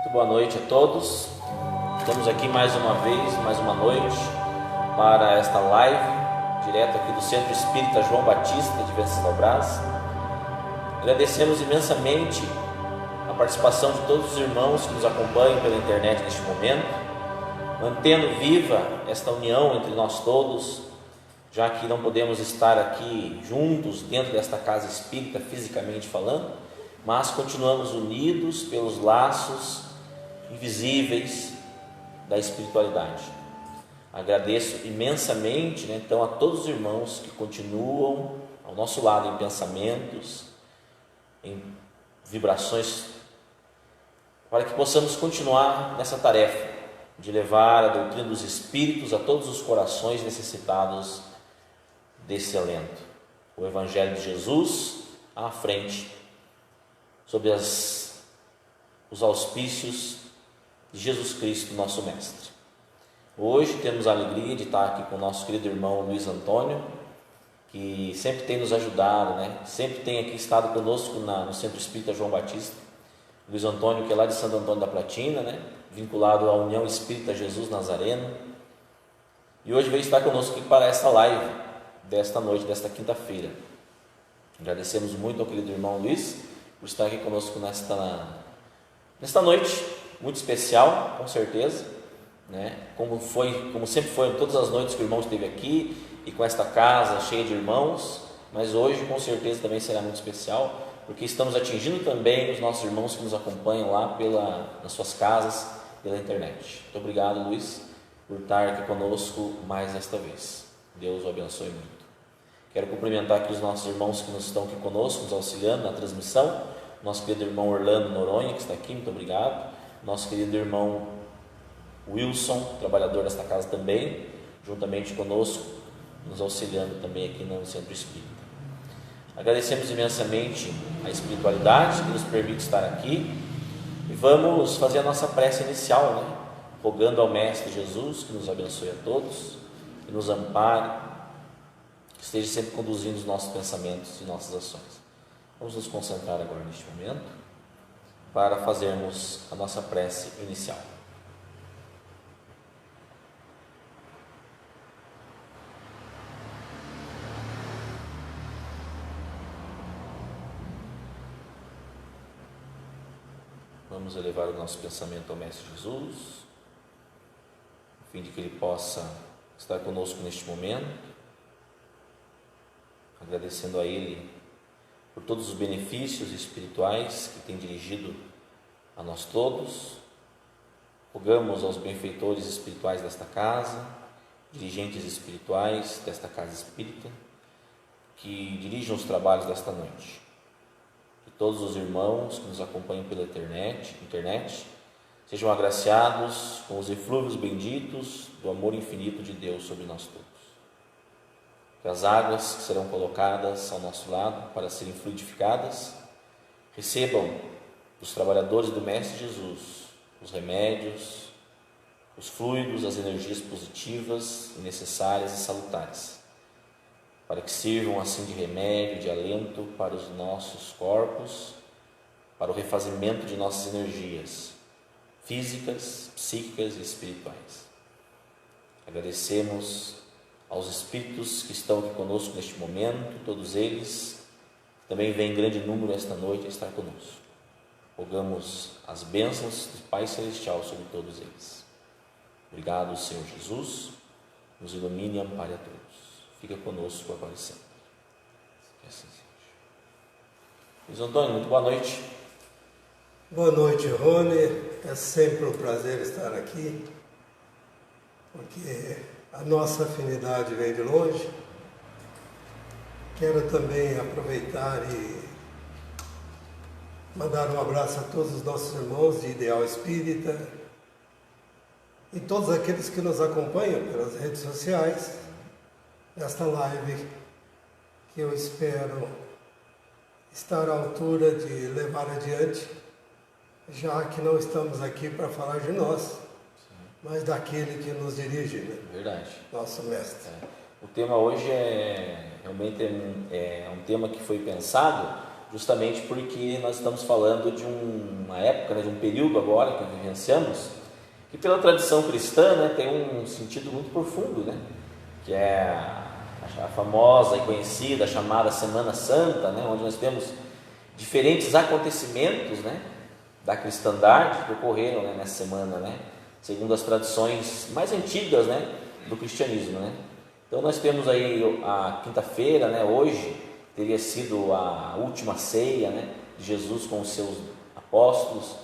Muito boa noite a todos. Estamos aqui mais uma vez, mais uma noite, para esta live, direto aqui do Centro Espírita João Batista de Venceslau Braz. Agradecemos imensamente a participação de todos os irmãos que nos acompanham pela internet neste momento, mantendo viva esta união entre nós todos, já que não podemos estar aqui juntos dentro desta casa espírita, fisicamente falando, mas continuamos unidos pelos laços invisíveis da espiritualidade. Agradeço imensamente, então, a todos os irmãos que continuam ao nosso lado em pensamentos, em vibrações, para que possamos continuar nessa tarefa de levar a doutrina dos Espíritos a todos os corações necessitados desse alento. O Evangelho de Jesus à frente, sob os auspícios de Jesus Cristo, nosso Mestre. Hoje temos a alegria de estar aqui com o nosso querido irmão Luiz Antônio, que sempre tem nos ajudado, sempre tem aqui estado conosco no Centro Espírita João Batista. Luiz Antônio, que é lá de Santo Antônio da Platina, vinculado à União Espírita Jesus Nazareno, e hoje veio estar conosco aqui para esta live desta noite, desta quinta-feira. Agradecemos muito ao querido irmão Luiz por estar aqui conosco nesta noite muito especial, com certeza, como sempre foi todas as noites que o irmão esteve aqui e com esta casa cheia de irmãos, mas hoje com certeza também será muito especial, porque estamos atingindo também os nossos irmãos que nos acompanham lá nas suas casas, pela internet. Muito obrigado, Luiz, por estar aqui conosco mais esta vez. Deus o abençoe muito. Quero cumprimentar aqui os nossos irmãos que estão aqui conosco, nos auxiliando na transmissão. Nosso querido irmão Orlando Noronha, que está aqui, muito obrigado. Nosso querido irmão Wilson, trabalhador desta casa também, juntamente conosco, nos auxiliando também aqui no Centro Espírita. Agradecemos imensamente a espiritualidade que nos permite estar aqui e vamos fazer a nossa prece inicial, rogando ao Mestre Jesus que nos abençoe a todos, que nos ampare, que esteja sempre conduzindo os nossos pensamentos e nossas ações. Vamos nos concentrar agora neste momento para fazermos a nossa prece inicial. Vamos elevar o nosso pensamento ao Mestre Jesus, a fim de que Ele possa estar conosco neste momento, agradecendo a Ele por todos os benefícios espirituais que tem dirigido a nós todos. Rogamos aos benfeitores espirituais desta casa, dirigentes espirituais desta casa espírita, que dirijam os trabalhos desta noite. Que todos os irmãos que nos acompanham pela internet sejam agraciados com os eflúvios benditos do amor infinito de Deus sobre nós todos. Que as águas que serão colocadas ao nosso lado para serem fluidificadas recebam dos trabalhadores do Mestre Jesus os remédios, os fluidos, as energias positivas e necessárias e salutares, para que sirvam assim de remédio, de alento para os nossos corpos, para o refazimento de nossas energias físicas, psíquicas e espirituais. Agradecemos aos espíritos que estão aqui conosco neste momento, todos eles também vêm em grande número esta noite a estar conosco. Rogamos as bênçãos do Pai Celestial sobre todos eles. Obrigado, Senhor Jesus, nos ilumine e ampare a todos. Fica conosco agora e sempre. Que assim seja. Luiz Antônio, muito boa noite. Boa noite, Rony. É sempre um prazer estar aqui, porque a nossa afinidade vem de longe. Quero também aproveitar e mandar um abraço a todos os nossos irmãos de Ideal Espírita e todos aqueles que nos acompanham pelas redes sociais, nesta live que eu espero estar à altura de levar adiante, já que não estamos aqui para falar de nós, mas daquele que nos dirige, Verdade. Nosso Mestre. O tema hoje realmente é um tema que foi pensado justamente porque nós estamos falando de uma época, né, de um período agora que vivenciamos, que pela tradição cristã, né, tem um sentido muito profundo, né, que é a famosa e conhecida chamada Semana Santa, né, onde nós temos diferentes acontecimentos, né, da cristandade que ocorreram, né, nessa semana, né, segundo as tradições mais antigas, né, do cristianismo, né. Então nós temos aí a quinta-feira, né, hoje teria sido a última ceia, né, de Jesus com os seus apóstolos.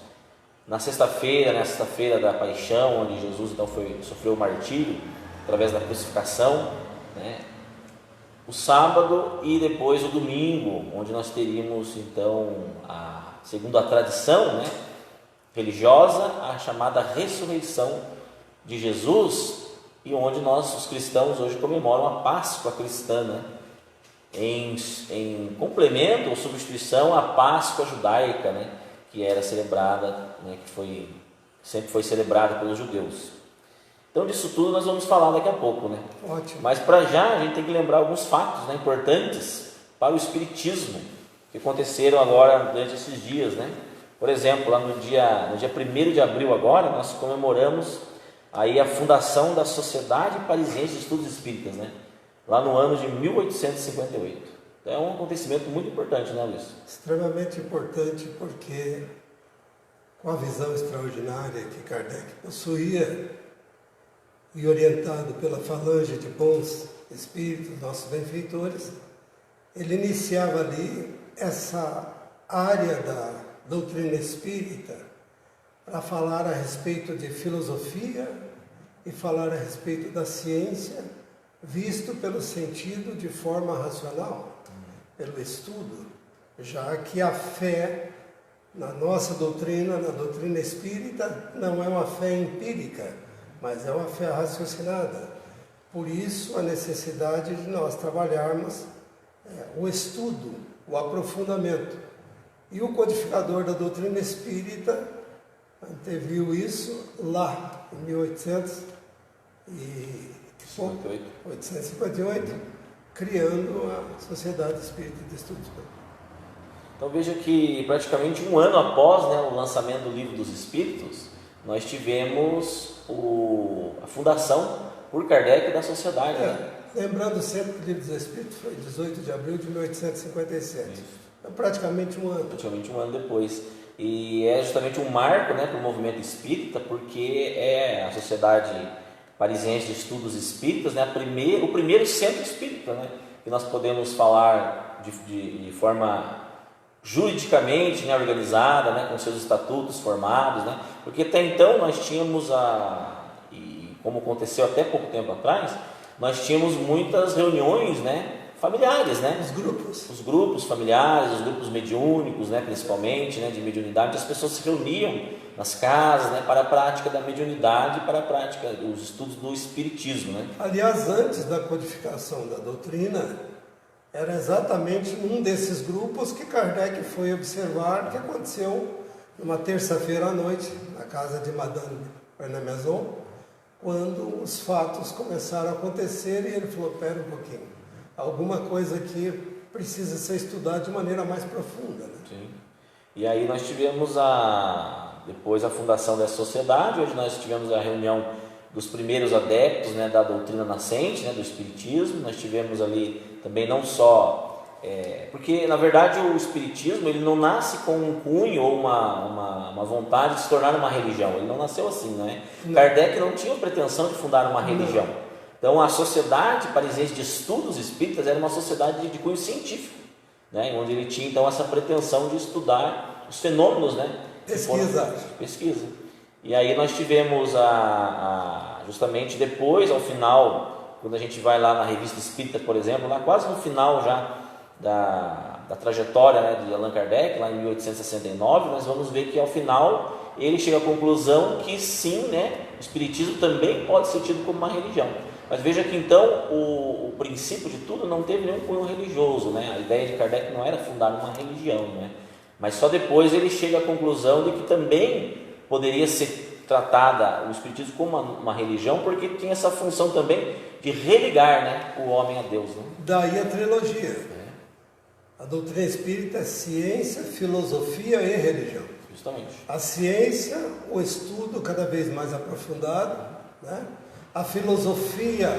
Na sexta-feira, né, a sexta-feira da paixão, onde Jesus então sofreu o martírio através da crucificação, né, o sábado e depois o domingo, onde nós teríamos então, segundo a tradição, né, religiosa, a chamada ressurreição de Jesus, e onde nós, os cristãos, hoje comemoram a Páscoa cristã, né, em complemento ou substituição à Páscoa judaica, né, que era celebrada, né, sempre foi celebrada pelos judeus. Então, disso tudo nós vamos falar daqui a pouco, né? Ótimo. Mas para já a gente tem que lembrar alguns fatos, né, importantes para o espiritismo que aconteceram agora durante esses dias, né? Por exemplo, lá no dia 1º de abril agora, nós comemoramos aí a fundação da Sociedade Parisiense de Estudos Espíritas, né? Lá no ano de 1858. É um acontecimento muito importante, né, Luiz? Extremamente importante, porque com a visão extraordinária que Kardec possuía e orientado pela falange de bons espíritos, nossos benfeitores, ele iniciava ali essa área da doutrina espírita para falar a respeito de filosofia e falar a respeito da ciência, visto pelo sentido de forma racional, pelo estudo, já que a fé na nossa doutrina, na doutrina espírita, não é uma fé empírica, mas é uma fé raciocinada. Por isso a necessidade de nós trabalharmos o estudo, o aprofundamento. E o codificador da doutrina espírita anteviu isso lá em 1858, criando a Sociedade Espírita de Estudos. Então veja que praticamente um ano após, né, o lançamento do Livro dos Espíritos, nós tivemos a fundação por Kardec da sociedade. Né? Lembrando sempre que o Livro dos Espíritos foi 18 de abril de 1857. É praticamente um ano. Praticamente um ano depois. E é justamente um marco, né, para o movimento espírita, porque é a Sociedade Parisiense de Estudos Espíritas, né, o primeiro centro espírita, né, que nós podemos falar de forma juridicamente, né, organizada, né, com seus estatutos formados, né, porque até então nós tínhamos, e como aconteceu até pouco tempo atrás, nós tínhamos muitas reuniões, né, familiares, né, os grupos familiares, os grupos mediúnicos, né, principalmente, né, de mediunidade, as pessoas se reuniam nas casas, né, para a prática da mediunidade, para a prática dos estudos do espiritismo, né. Aliás, antes da codificação da doutrina, era exatamente num desses grupos que Kardec foi observar que aconteceu numa terça-feira à noite, na casa de Madame Bernard Maison, quando os fatos começaram a acontecer e ele falou, pera um pouquinho, alguma coisa aqui precisa ser estudada de maneira mais profunda. Né? Sim. E aí nós tivemos depois a fundação dessa sociedade, onde nós tivemos a reunião dos primeiros adeptos, né, da doutrina nascente, né, do espiritismo. Nós tivemos ali também não só... porque, na verdade, o espiritismo ele não nasce com um cunho ou uma vontade de se tornar uma religião. Ele não nasceu assim, né? Kardec não tinha pretensão de fundar uma religião. Então, a Sociedade Parisiense de Estudos Espíritas era uma sociedade de cunho científico, né, onde ele tinha, então, essa pretensão de estudar os fenômenos, né? Pesquisa. E aí nós tivemos justamente depois, ao final, quando a gente vai lá na Revista Espírita, por exemplo, lá quase no final já da trajetória, né, de Allan Kardec, lá em 1869, nós vamos ver que ao final ele chega à conclusão que sim, né, o espiritismo também pode ser tido como uma religião. Mas veja que então o princípio de tudo não teve nenhum cunho religioso, né? A ideia de Kardec não era fundar uma religião, né? Mas só depois ele chega à conclusão de que também poderia ser tratada o espiritismo como uma religião, porque tinha essa função também de religar, né, o homem a Deus. Né? Daí a trilogia. A doutrina espírita é ciência, filosofia e religião. Justamente. A ciência, o estudo cada vez mais aprofundado, né? A filosofia,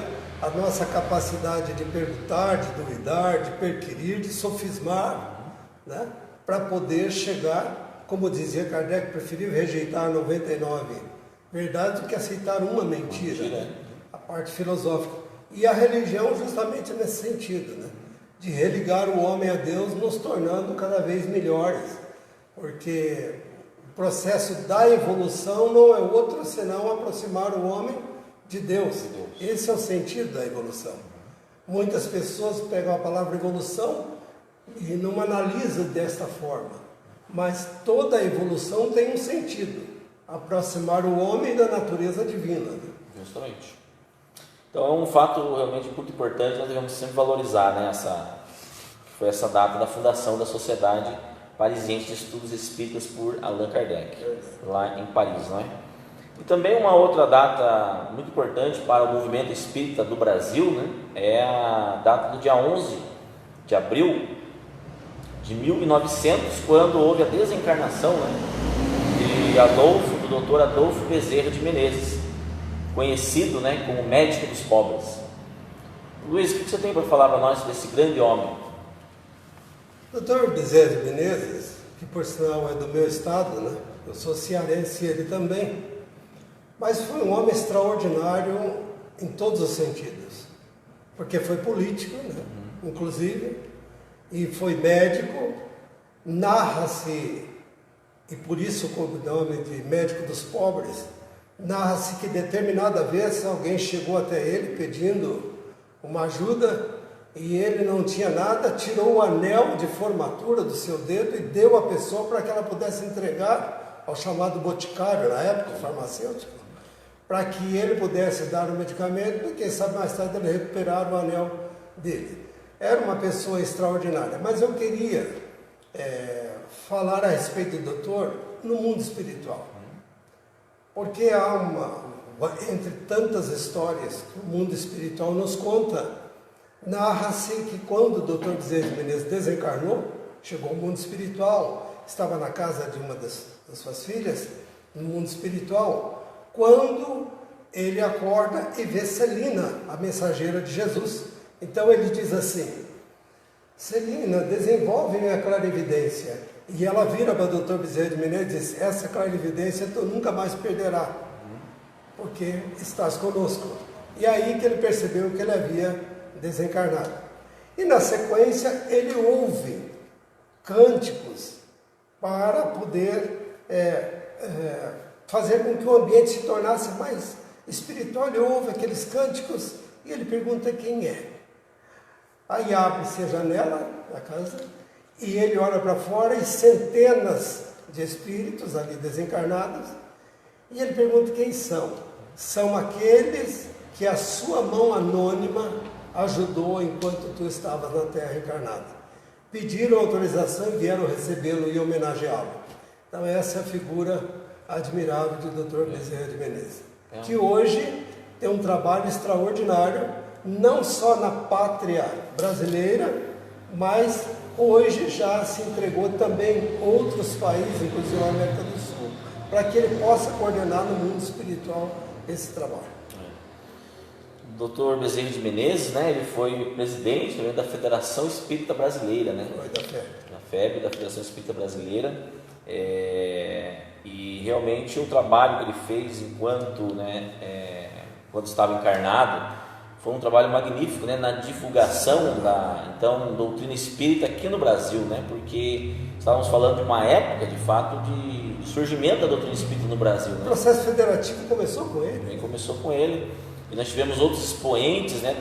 a nossa capacidade de perguntar, de duvidar, de perquirir, de sofismar, né? Para poder chegar, como dizia Kardec, preferiu rejeitar 99 verdades do que aceitar uma mentira. Né? A parte filosófica. E a religião justamente nesse sentido, né? De religar o homem a Deus, nos tornando cada vez melhores, porque o processo da evolução não é outro senão aproximar o homem de Deus. Esse é o sentido da evolução. Muitas pessoas pegam a palavra evolução e não analisam desta forma, mas toda evolução tem um sentido, aproximar o homem da natureza divina. Né? Justamente. Então é um fato realmente muito importante, nós devemos sempre valorizar, né, foi essa data da fundação da Sociedade Parisiense de Estudos Espíritas por Allan Kardec, lá em Paris, não é? E também uma outra data muito importante para o movimento espírita do Brasil, né, é a data do dia 11 de abril de 1900, quando houve a desencarnação, né, do Dr. Adolfo Bezerra de Menezes, conhecido, né, como médico dos pobres. Luiz, o que você tem para falar para nós desse grande homem? Dr. Bezerra de Menezes, que por sinal é do meu estado, né? Eu sou cearense e ele também, mas foi um homem extraordinário em todos os sentidos, porque foi político, né? Inclusive, e foi médico. Narra-se, e por isso com o nome de médico dos pobres, narra-se que determinada vez alguém chegou até ele pedindo uma ajuda e ele não tinha nada, tirou o anel de formatura do seu dedo e deu à pessoa para que ela pudesse entregar ao chamado boticário, na época, farmacêutico, para que ele pudesse dar o medicamento e quem sabe mais tarde ele recuperar o anel dele. Era uma pessoa extraordinária, mas eu queria falar a respeito do doutor no mundo espiritual. Porque entre tantas histórias que o mundo espiritual nos conta, narra-se que quando o Dr. Bezerra de Menezes desencarnou, chegou ao mundo espiritual, estava na casa de uma das suas filhas, no mundo espiritual, quando ele acorda e vê Celina, a mensageira de Jesus. Então ele diz assim: Celina, desenvolve minha clarividência. E ela vira para o Dr. Bezerra de Menezes e diz: essa clarividência tu nunca mais perderá, porque estás conosco. E aí que ele percebeu que ele havia desencarnado. E na sequência ele ouve cânticos para poder fazer com que o ambiente se tornasse mais espiritual. Ele ouve aqueles cânticos e ele pergunta quem é. Aí abre-se a janela da casa e ele olha para fora e centenas de espíritos ali desencarnados, e ele pergunta quem são. São aqueles que a sua mão anônima ajudou enquanto tu estavas na Terra encarnada. Pediram autorização e vieram recebê-lo e homenageá-lo. Então essa é a figura admirável do Dr. Bezerra de Menezes, que hoje tem um trabalho extraordinário, não só na pátria brasileira, mas hoje já se entregou também em outros países, inclusive na América do Sul, para que ele possa coordenar no mundo espiritual esse trabalho. O Dr. Bezerra de Menezes, né, ele foi presidente também da Federação Espírita Brasileira, né? Da FEB, da Federação Espírita Brasileira, e realmente o trabalho que ele fez enquanto, quando estava encarnado, foi um trabalho magnífico, né, na divulgação da doutrina espírita aqui no Brasil, né, porque estávamos falando de uma época, de fato, de surgimento da doutrina espírita no Brasil. Né? O processo federativo começou com ele. Começou com ele, e nós tivemos outros expoentes, né,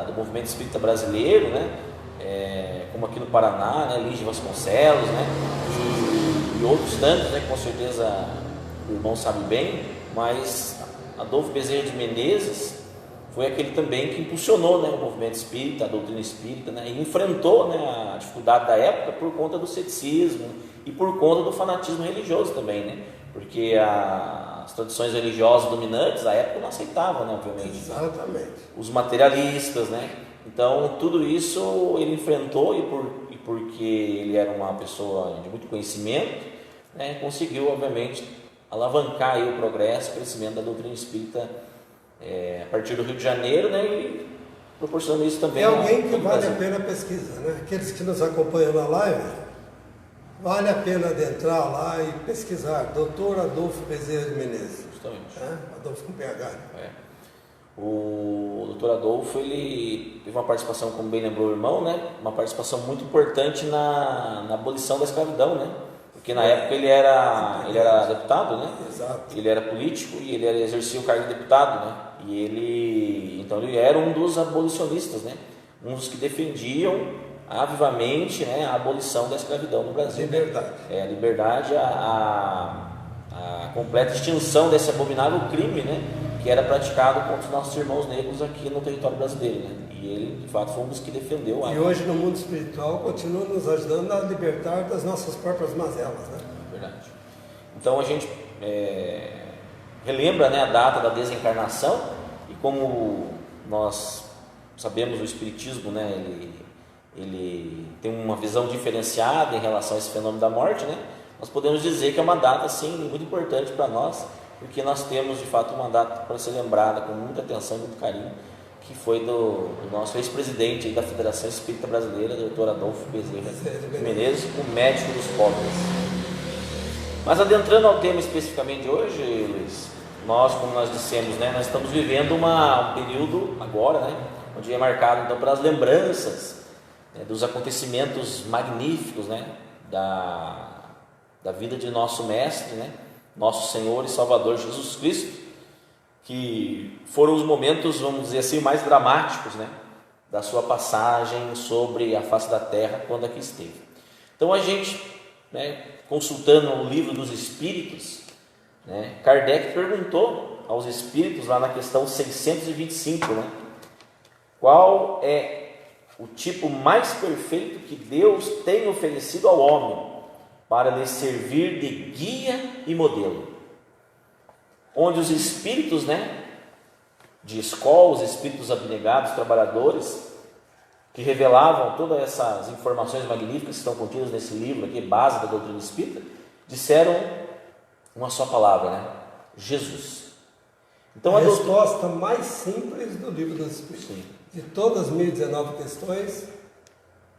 do movimento espírita brasileiro, né, como aqui no Paraná, né, Lígia Vasconcelos, né, e outros tantos, né, que com certeza o irmão sabe bem, mas Adolfo Bezerra de Menezes foi aquele também que impulsionou, né, o movimento espírita, a doutrina espírita, né, e enfrentou, né, a dificuldade da época por conta do ceticismo e por conta do fanatismo religioso também, né, porque as tradições religiosas dominantes à época não aceitavam, né, obviamente. Exatamente. Os materialistas, né, então tudo isso ele enfrentou e porque ele era uma pessoa de muito conhecimento, né, conseguiu, obviamente, alavancar aí o progresso, o crescimento da doutrina espírita a partir do Rio de Janeiro, né, e proporcionando isso também. É alguém que vale a pena pesquisar, né? Aqueles que nos acompanham na live, vale a pena adentrar lá e pesquisar. Dr. Adolfo Bezerra de Menezes. Justamente. Adolfo com PH. O doutor Adolfo, ele teve uma participação, como bem lembrou o irmão, né? Uma participação muito importante na abolição da escravidão, né? Porque na época ele era deputado, né? Exato. Ele era político e ele exercia o cargo de deputado, né? Então ele era um dos abolicionistas, né? Um dos que defendiam avivamente, né, a abolição da escravidão no Brasil. Liberdade. A liberdade, a completa extinção desse abominável crime, né, que era praticado contra os nossos irmãos negros aqui no território brasileiro, né? E ele, de fato, foi um dos que defendeu. E hoje no mundo espiritual continua nos ajudando a libertar das nossas próprias mazelas, né? Verdade. Então a gente relembra, né, a data da desencarnação, e como nós sabemos, o Espiritismo, né, ele tem uma visão diferenciada em relação a esse fenômeno da morte, né? Nós podemos dizer que é uma data, sim, muito importante para nós, porque nós temos, de fato, uma data para ser lembrada com muita atenção e muito carinho, que foi do nosso ex-presidente da Federação Espírita Brasileira, Dr. Adolfo Bezerra de Menezes, o médico dos pobres. Mas adentrando ao tema especificamente de hoje, Luiz, nós, como nós dissemos, né, nós estamos vivendo um período agora, né, onde é marcado então pelas lembranças, né, dos acontecimentos magníficos, né, da vida de nosso mestre, né, nosso Senhor e Salvador Jesus Cristo, que foram os momentos, vamos dizer assim, mais dramáticos, né, da sua passagem sobre a face da terra quando aqui esteve. Então a gente, né, consultando o livro dos Espíritos, né, Kardec perguntou aos Espíritos lá na questão 625, né, qual é o tipo mais perfeito que Deus tem oferecido ao homem para lhe servir de guia e modelo, onde os espíritos, né, de escola, os espíritos abnegados, trabalhadores, que revelavam todas essas informações magníficas que estão contidas nesse livro aqui, base da doutrina espírita, disseram uma só palavra, né? Jesus. Então a resposta mais simples do livro dos Espíritos. Sim. De todas as 1019 questões,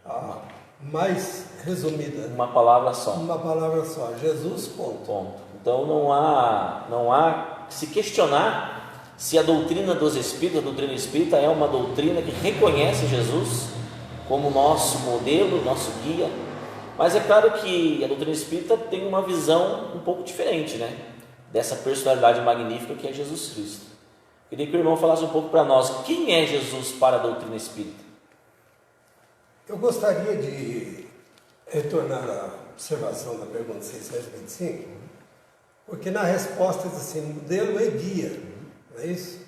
a mais resumida. Uma palavra só. Uma palavra só. Jesus, ponto. Então não há que se questionar se a doutrina dos Espíritos, a doutrina espírita, é uma doutrina que reconhece Jesus como nosso modelo, nosso guia. Mas é claro que a doutrina espírita tem uma visão um pouco diferente, né, dessa personalidade magnífica que é Jesus Cristo. Queria que o irmão falasse um pouco para nós, quem é Jesus para a doutrina espírita? Eu gostaria de retornar à observação da pergunta 625, porque na resposta diz assim, modelo e guia, não é isso?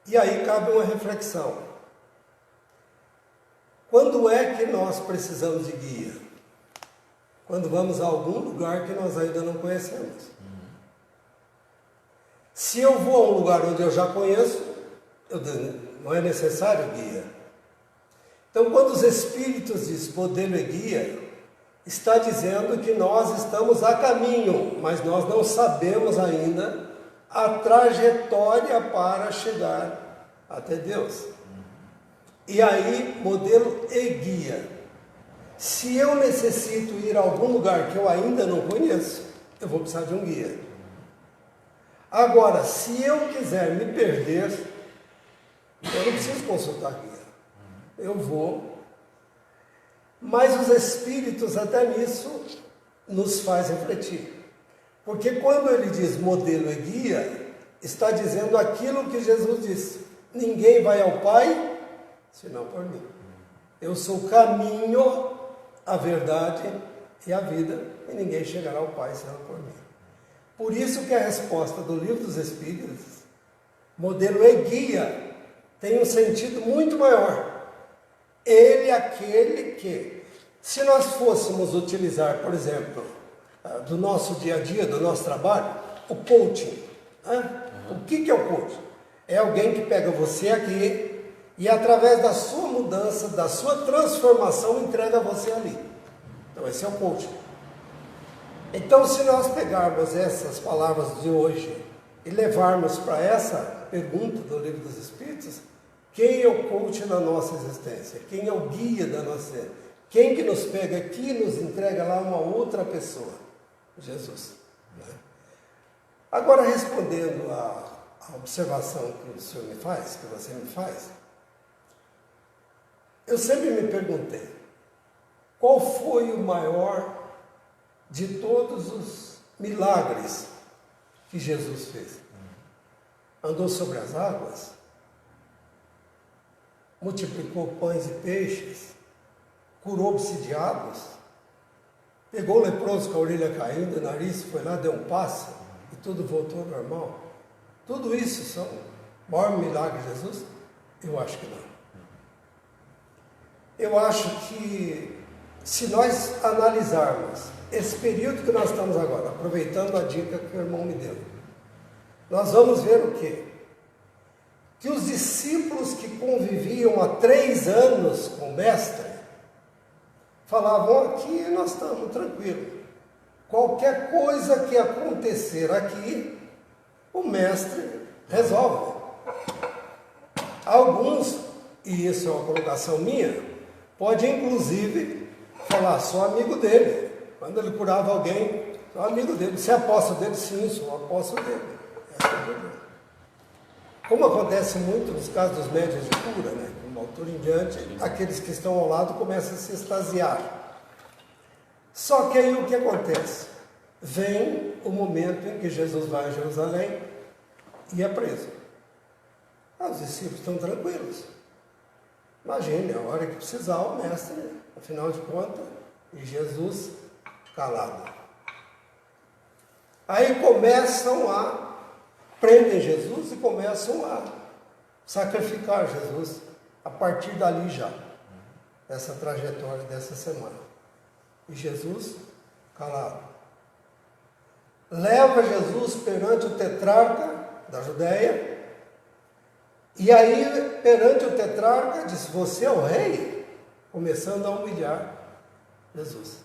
E aí cabe uma reflexão. Quando é que nós precisamos de guia? Quando vamos a algum lugar que nós ainda não conhecemos. Se eu vou a um lugar onde eu já conheço, não é necessário guia. Então, quando os Espíritos dizem modelo e guia, está dizendo que nós estamos a caminho, mas nós não sabemos ainda a trajetória para chegar até Deus. E aí, modelo e guia. Se eu necessito ir a algum lugar que eu ainda não conheço, eu vou precisar de um guia. Agora, se eu quiser me perder, eu não preciso consultar guia. Eu vou. Mas os Espíritos até nisso nos faz refletir. Porque quando ele diz modelo e guia, está dizendo aquilo que Jesus disse. Ninguém vai ao Pai, senão por mim. Eu sou o caminho, a verdade e a vida, e ninguém chegará ao Pai, senão por mim. Por isso que a resposta do Livro dos Espíritos, modelo e guia, tem um sentido muito maior. Ele é aquele que, se nós fôssemos utilizar, por exemplo, do nosso dia a dia, do nosso trabalho, o coaching. O que é o coaching? É alguém que pega você aqui e através da sua mudança, da sua transformação, entrega você ali. Então esse é o coaching. Então, se nós pegarmos essas palavras de hoje e levarmos para essa pergunta do Livro dos Espíritos, quem é o coach da nossa existência? Quem é o guia da nossa existência? Quem que nos pega aqui e nos entrega lá uma outra pessoa? Jesus. Né? Agora, respondendo à observação que o senhor me faz, que você me faz, eu sempre me perguntei, qual foi o maior de todos os milagres que Jesus fez? Andou sobre as águas, multiplicou pães e peixes, curou obsidiados, pegou o leproso com a orelha caindo, o nariz foi lá, deu um passo e tudo voltou ao normal. Tudo isso são o maior milagre de Jesus? Eu acho que não. Eu acho que se nós analisarmos esse período que nós estamos agora, aproveitando a dica que o irmão me deu, nós vamos ver o quê? Que os discípulos que conviviam há 3 anos com o mestre, falavam, aqui nós estamos tranquilos. Qualquer coisa que acontecer aqui, o mestre resolve. Alguns, e isso é uma colocação minha, pode inclusive falar, sou amigo dele. Quando ele curava alguém, sou amigo dele. Você é apóstolo dele? Sim, sou apóstolo dele. Como acontece muito nos casos dos médiuns de cura, né? De uma altura em diante, aqueles que estão ao lado começam a se extasiar. Só que aí o que acontece? Vem o momento em que Jesus vai a Jerusalém e é preso. Os discípulos estão tranquilos. Imagine, a hora que precisar o mestre, afinal de contas, e Jesus calado. Aí prendem Jesus e começam a sacrificar Jesus a partir dali já, essa trajetória dessa semana. E Jesus calado. Leva Jesus perante o tetrarca da Judéia, e aí perante o tetrarca diz, você é o rei, começando a humilhar Jesus.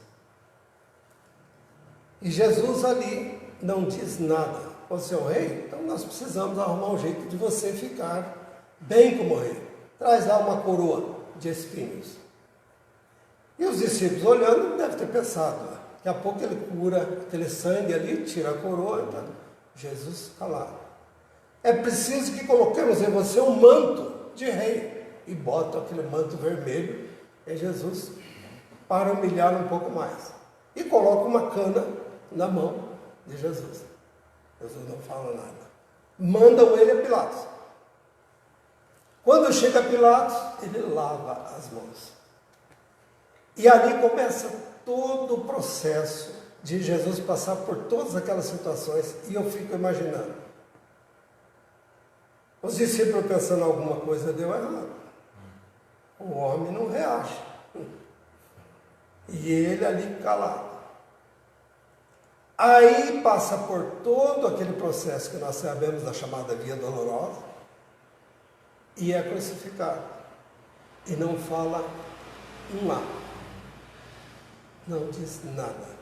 E Jesus ali não diz nada. Você é o rei? Então nós precisamos arrumar um jeito de você ficar bem como rei. Traz lá uma coroa de espinhos. E os discípulos olhando devem ter pensado, daqui a pouco ele cura aquele sangue ali, tira a coroa, então Jesus calado. É preciso que coloquemos em você um manto de rei e bota aquele manto vermelho em Jesus para humilhar um pouco mais. E coloca uma cana na mão de Jesus. Jesus não fala nada. Mandam ele a Pilatos. Quando chega a Pilatos, ele lava as mãos. E ali começa todo o processo de Jesus passar por todas aquelas situações. E eu fico imaginando. Os discípulos pensando alguma coisa deu errado. O homem não reage. E ele ali calado. Aí passa por todo aquele processo que nós sabemos da chamada via dolorosa e é crucificado. E não fala um A. Não diz nada.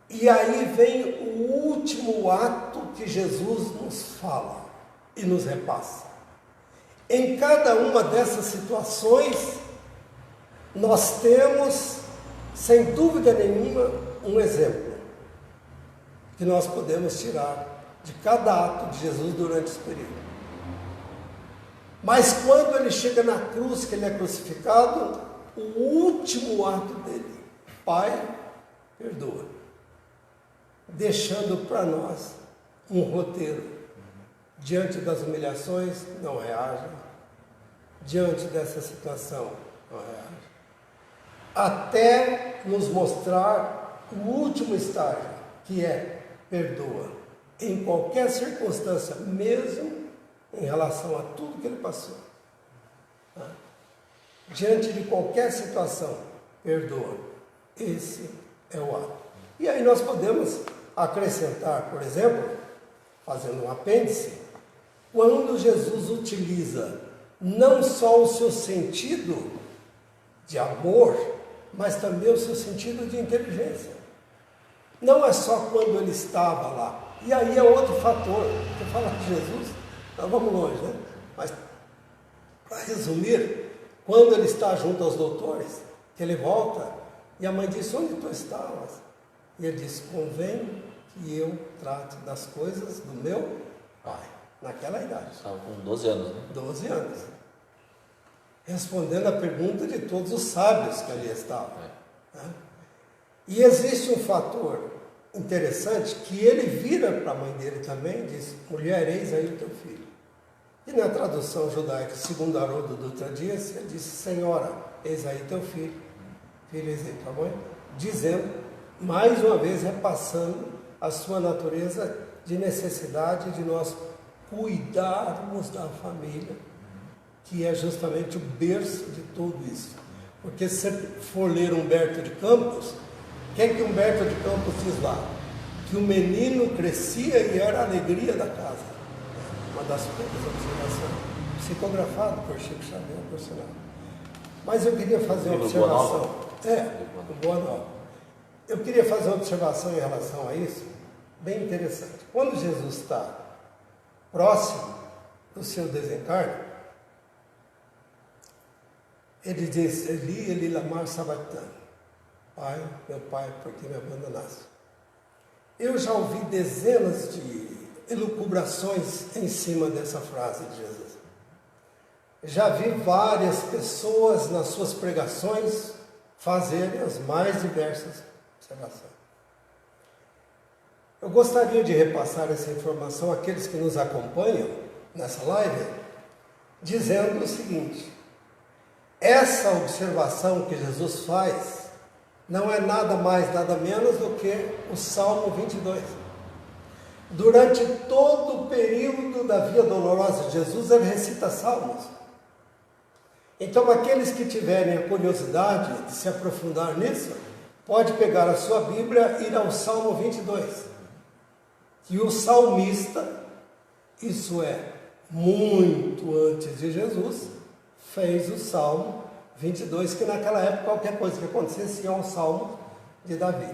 E aí vem o último ato que Jesus nos fala e nos repassa. Em cada uma dessas situações, nós temos, sem dúvida nenhuma, um exemplo que nós podemos tirar de cada ato de Jesus durante esse período. Mas quando ele chega na cruz, que ele é crucificado, o último ato dele, Pai, perdoa, deixando para nós um roteiro. Diante das humilhações, não reage. Diante dessa situação, não reage. Até nos mostrar o último estágio, que é perdoa, em qualquer circunstância, mesmo em relação a tudo que ele passou. Diante de qualquer situação, perdoa. Esse é o ato. E aí nós podemos acrescentar, por exemplo, fazendo um apêndice, quando Jesus utiliza não só o seu sentido de amor, mas também o seu sentido de inteligência. Não é só quando ele estava lá. E aí é outro fator. Você fala de Jesus, nós vamos longe, né? Mas, para resumir, quando ele está junto aos doutores, que ele volta, e a mãe diz: onde tu estavas? E ele diz: convém que eu trate das coisas do meu pai. Naquela idade. Estava com 12 anos, né? 12 anos. Respondendo a pergunta de todos os sábios que ali estavam. Né? E existe um fator interessante que ele vira para a mãe dele também e diz: mulher, eis aí o teu filho. E na tradução judaica, segundo Haroldo Dutra Dias, ele diz: senhora, eis aí teu filho. Filho, eis aí tua mãe. Dizendo, mais uma vez, repassando a sua natureza de necessidade de nós cuidarmos da família, que é justamente o berço de tudo isso. Porque se você for ler Humberto de Campos, quem que Humberto de Campos diz lá? Que o menino crescia e era a alegria da casa. Uma das poucas observações, psicografado por Chico Xavier, por sinal. Mas eu queria fazer uma observação. Boa Nova. Eu queria fazer uma observação em relação a isso, bem interessante. Quando Jesus está próximo do seu desencarne, ele diz: Eli, Eli, lama sabachthani. Pai, meu pai, por que me abandonaste? Eu já ouvi dezenas de elucubrações em cima dessa frase de Jesus. Já vi várias pessoas nas suas pregações fazerem as mais diversas observações. Eu gostaria de repassar essa informação àqueles que nos acompanham nessa live, dizendo o seguinte: essa observação que Jesus faz não é nada mais, nada menos do que o Salmo 22. Durante todo o período da Via Dolorosa de Jesus, ele recita salmos. Então, aqueles que tiverem a curiosidade de se aprofundar nisso, pode pegar a sua Bíblia e ir ao Salmo 22. E o salmista, isso é, muito antes de Jesus, fez o Salmo 22, que naquela época qualquer coisa que acontecesse ia ao Salmo de Davi,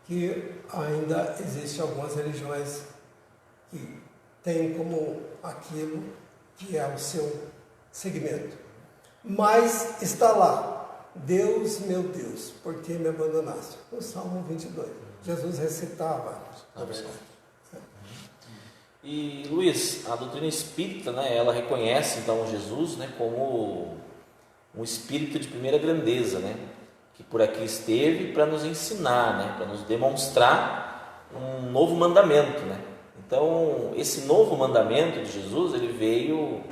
que ainda existe algumas religiões que têm como aquilo que é o seu segmento. Mas está lá: Deus, meu Deus, por que me abandonaste? O Salmo 22. Jesus recitava. E Luiz, a doutrina espírita, né, ela reconhece então Jesus, né, como um espírito de primeira grandeza, né, que por aqui esteve para nos ensinar, né, para nos demonstrar um novo mandamento, né. Então, esse novo mandamento de Jesus, ele veio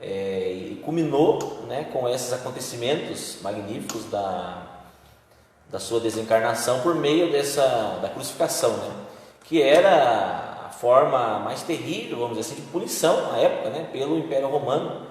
e culminou, né, com esses acontecimentos magníficos da sua desencarnação por meio da crucificação, né, que era a forma mais terrível, vamos dizer assim, de punição na época, né, pelo Império Romano,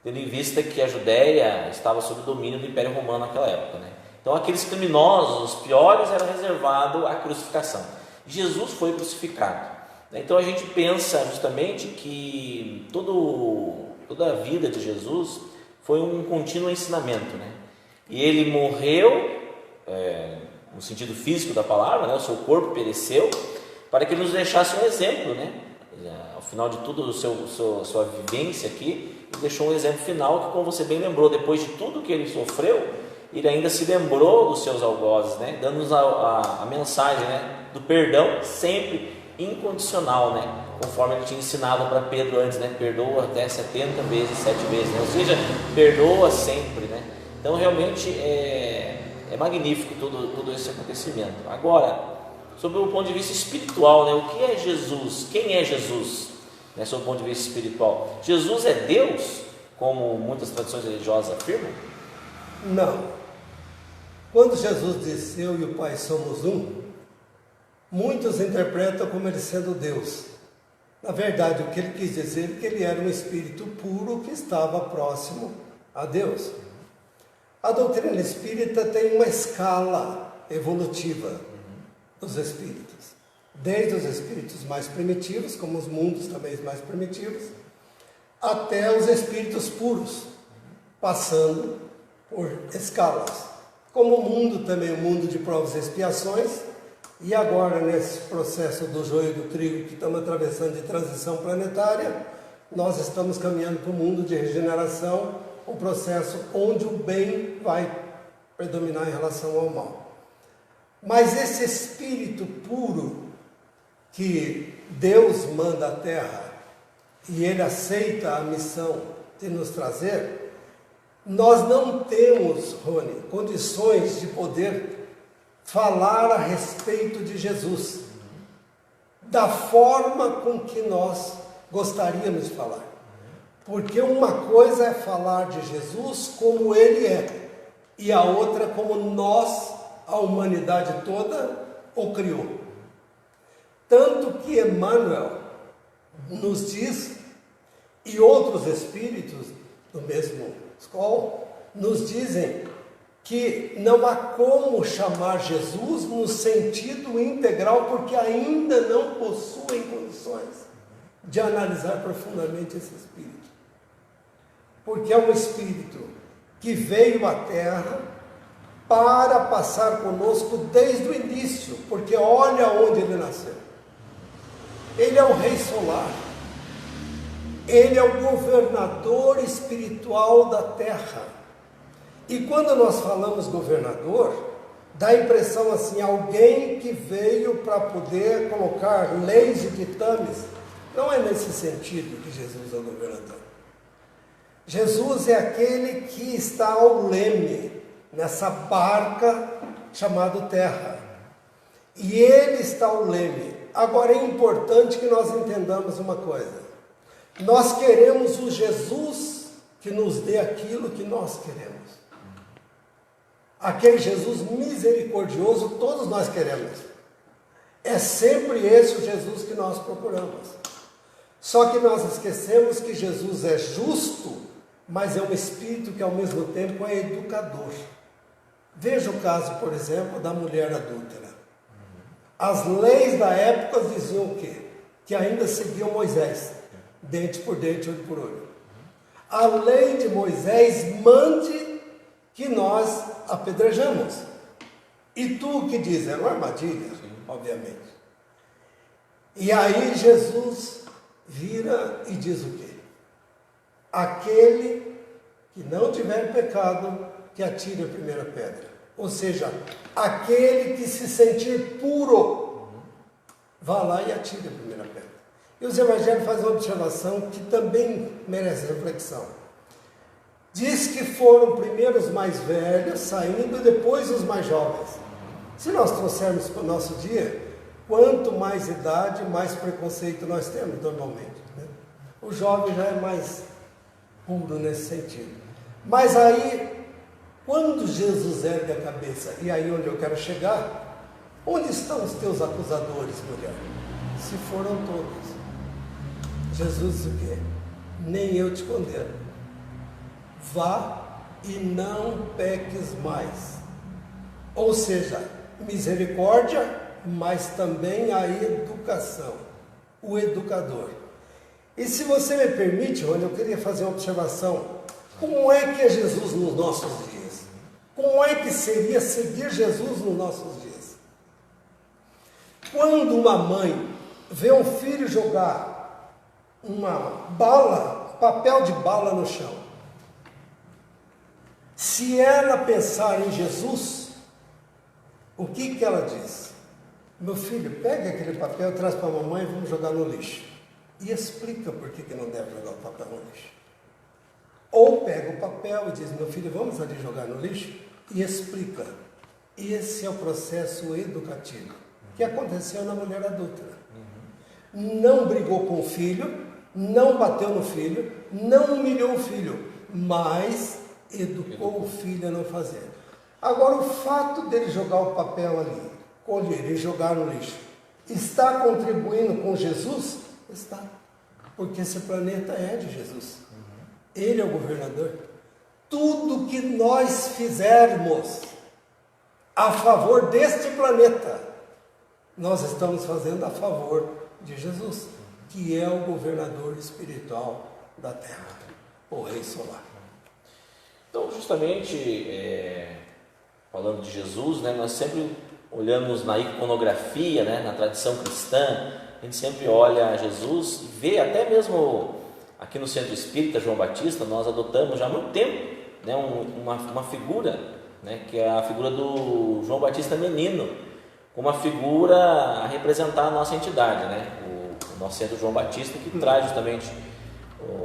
tendo em vista que a Judéia estava sob o domínio do Império Romano naquela época, né. Então, aqueles criminosos, os piores, era reservado à crucificação. Jesus foi crucificado. Então, a gente pensa justamente que toda a vida de Jesus foi um contínuo ensinamento, né? E ele morreu, no sentido físico da palavra, né? O seu corpo pereceu, para que nos deixasse um exemplo, né? Ao final de tudo, sua vivência aqui, ele deixou um exemplo final que, como você bem lembrou, depois de tudo que ele sofreu, ele ainda se lembrou dos seus algozes, né? Dando-nos a mensagem, né, do perdão sempre incondicional, né? Conforme ele tinha ensinado para Pedro antes, né? Perdoa até 70 vezes, 7 vezes, né? Ou seja, perdoa sempre, né? Então, realmente é magnífico todo esse acontecimento. Agora, sobre o ponto de vista espiritual, né? O que é Jesus? Quem é Jesus? Né? Sob o ponto de vista espiritual, Jesus é Deus, como muitas tradições religiosas afirmam? Não. Quando Jesus disse: eu e o Pai somos um, muitos interpretam como ele sendo Deus. Na verdade, o que ele quis dizer é que ele era um espírito puro que estava próximo a Deus. A doutrina espírita tem uma escala evolutiva dos espíritos, desde os espíritos mais primitivos, como os mundos também mais primitivos, até os espíritos puros, passando por escalas. Como o mundo também, o mundo de provas e expiações, e agora nesse processo do joio e do trigo que estamos atravessando de transição planetária, nós estamos caminhando para o mundo de regeneração, um processo onde o bem vai predominar em relação ao mal. Mas esse espírito puro que Deus manda à Terra e Ele aceita a missão de nos trazer, nós não temos, Rony, condições de poder falar a respeito de Jesus da forma com que nós gostaríamos de falar. Porque uma coisa é falar de Jesus como Ele é, e a outra como nós, a humanidade toda, o criou. Tanto que Emmanuel nos diz, e outros espíritos do mesmo escola, nos dizem que não há como chamar Jesus no sentido integral, porque ainda não possuem condições de analisar profundamente esse espírito. Porque é um espírito que veio à Terra para passar conosco desde o início, porque olha onde ele nasceu. Ele é o Rei Solar. Ele é o governador espiritual da Terra. E quando nós falamos governador, dá a impressão assim, alguém que veio para poder colocar leis e ditames. Não é nesse sentido que Jesus é o governador. Jesus é aquele que está ao leme, nessa barca chamada Terra. E ele está ao leme. Agora é importante que nós entendamos uma coisa. Nós queremos o Jesus que nos dê aquilo que nós queremos. Aquele Jesus misericordioso, todos nós queremos. É sempre esse o Jesus que nós procuramos. Só que nós esquecemos que Jesus é justo, mas é um espírito que ao mesmo tempo é educador. Veja o caso, por exemplo, da mulher adúltera. As leis da época diziam o quê? Que ainda seguiam Moisés, dente por dente, olho por olho. A lei de Moisés mande que nós apedrejamos. E tu o que diz? É uma armadilha, obviamente. E aí Jesus vira e diz o quê? Aquele que não tiver pecado, que atire a primeira pedra. Ou seja, aquele que se sentir puro, vá lá e atire a primeira pedra. E os evangelhos fazem uma observação que também merece reflexão. Diz que foram primeiro os mais velhos saindo e depois os mais jovens. Se nós trouxermos para o nosso dia, quanto mais idade, mais preconceito nós temos normalmente, né? O jovem já é mais puro nesse sentido. Mas aí, quando Jesus ergue a cabeça, e aí onde eu quero chegar, onde estão os teus acusadores, mulher? Se foram todos. Jesus diz o quê? Nem eu te condeno. Vá e não peques mais. Ou seja, misericórdia, mas também a educação, o educador. E se você me permite, Rony, eu queria fazer uma observação. Como é que é Jesus nos nossos dias? Como é que seria seguir Jesus nos nossos dias? Quando uma mãe vê um filho jogar uma bala, papel de bala no chão, se ela pensar em Jesus, o que ela diz? Meu filho, pega aquele papel, traz para a mamãe e vamos jogar no lixo. E explica por que não deve jogar o papel no lixo. Ou pega o papel e diz, meu filho, vamos ali jogar no lixo? E explica. Esse é o processo educativo que aconteceu na mulher adúltera. Não brigou com o filho, não bateu no filho, não humilhou o filho, mas educou o filho a não fazer. Agora, o fato dele jogar o papel ali, colher e jogar no lixo, está contribuindo com Jesus? Está. Porque esse planeta é de Jesus. Ele é o governador. Tudo que nós fizermos a favor deste planeta, nós estamos fazendo a favor de Jesus, que é o governador espiritual da terra, o Rei solar. Então, justamente, falando de Jesus, né, nós sempre olhamos na iconografia, né, na tradição cristã, a gente sempre olha Jesus e vê, até mesmo aqui no Centro Espírita João Batista, nós adotamos já há muito tempo, né, uma figura, né, que é a figura do João Batista menino, como uma figura a representar a nossa entidade, né, o nosso Centro João Batista, que traz justamente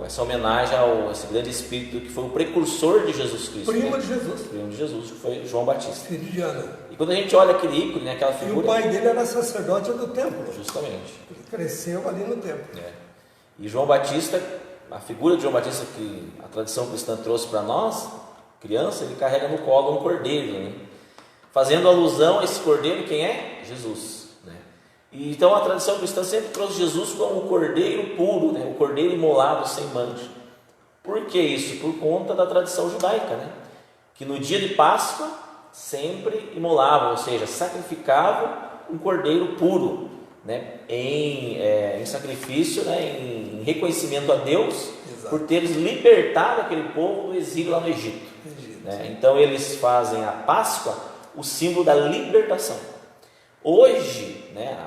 essa homenagem a esse grande espírito que foi o precursor de Jesus Cristo. Primo de Jesus. Primo de Jesus, que foi João Batista. Filho de Ana. E quando a gente olha aquele ícone, né, aquela figura... E o pai dele era sacerdote do templo. Justamente. Ele cresceu ali no templo. E João Batista, a figura de João Batista que a tradição cristã trouxe para nós, criança, ele carrega no colo um cordeiro, né? Fazendo alusão a esse cordeiro, quem é? Jesus. E então a tradição cristã sempre trouxe Jesus como o cordeiro puro, né? O cordeiro imolado sem mancha. Por que isso? Por conta da tradição judaica, né? Que no dia de Páscoa sempre imolavam, ou seja, sacrificavam um cordeiro puro, né? Em sacrifício, né? Em reconhecimento a Deus. Exato. Por ter libertado aquele povo do exílio lá no Egito. Né? Então eles fazem a Páscoa o símbolo da libertação. Hoje, né,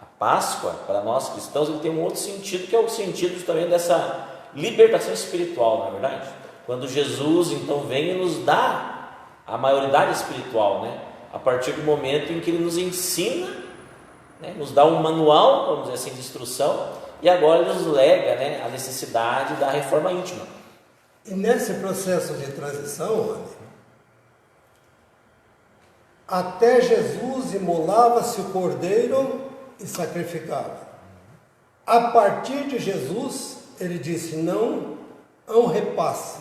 a Páscoa, para nós cristãos, ele tem um outro sentido, que é o sentido também dessa libertação espiritual, não é verdade? Quando Jesus, então, vem e nos dá a maioridade espiritual, né? A partir do momento em que Ele nos ensina, né, nos dá um manual, vamos dizer assim, de instrução, e agora Ele nos lega, né, a necessidade da reforma íntima. E nesse processo de transição, Rony, até Jesus imolava-se o cordeiro e sacrificava. A partir de Jesus, ele disse: não repasse,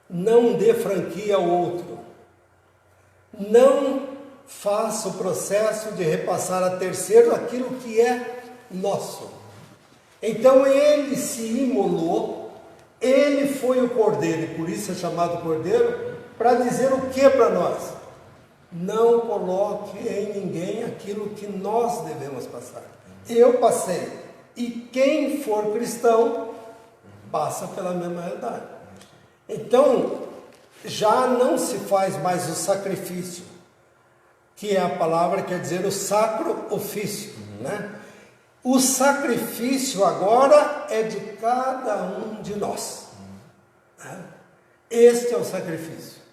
não dê franquia ao outro, não faça o processo de repassar a terceiro aquilo que é nosso. Então ele se imolou, ele foi o cordeiro, e por isso é chamado cordeiro, para dizer o que para nós? Não coloque em ninguém aquilo que nós devemos passar. Eu passei. E quem for cristão, passa pela mesma realidade. Então, já não se faz mais o sacrifício, que é a palavra, quer dizer o sacro ofício. Né? O sacrifício agora é de cada um de nós. Né? Este é o sacrifício.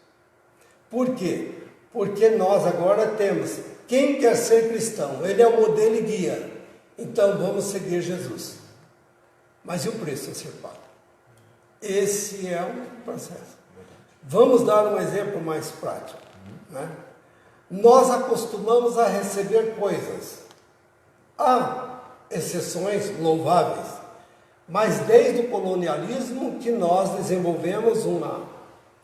Por quê? Porque nós agora temos, quem quer ser cristão, ele é o modelo e guia, então vamos seguir Jesus. Mas e o preço a ser pago? Esse é o processo. Vamos dar um exemplo mais prático. Né? Nós acostumamos a receber coisas, há exceções louváveis, mas desde o colonialismo que nós desenvolvemos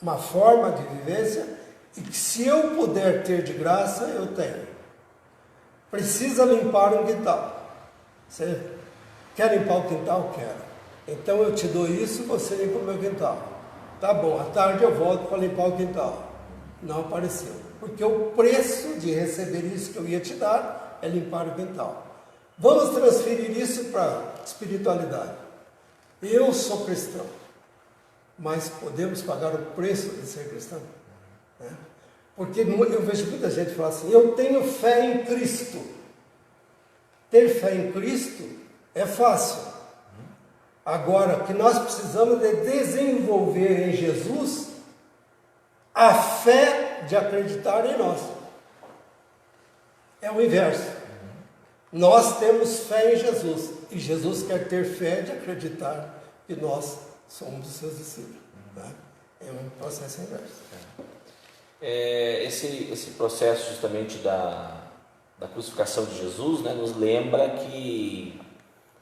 uma forma de vivência, e que se eu puder ter de graça, eu tenho. Precisa limpar um quintal. Você quer limpar o quintal? Quero. Então eu te dou isso, você limpa o meu quintal. Tá bom, à tarde eu volto para limpar o quintal. Não apareceu. Porque o preço de receber isso que eu ia te dar é limpar o quintal. Vamos transferir isso para a espiritualidade. Eu sou cristão, mas podemos pagar o preço de ser cristão? Porque eu vejo muita gente falar assim: eu tenho fé em Cristo. Ter fé em Cristo é fácil. Agora, o que nós precisamos é desenvolver em Jesus a fé de acreditar em nós. É o inverso. Nós temos fé em Jesus, e Jesus quer ter fé de acreditar que nós somos os seus discípulos. Né? É um processo inverso. Esse processo justamente da crucificação de Jesus, né, nos lembra que,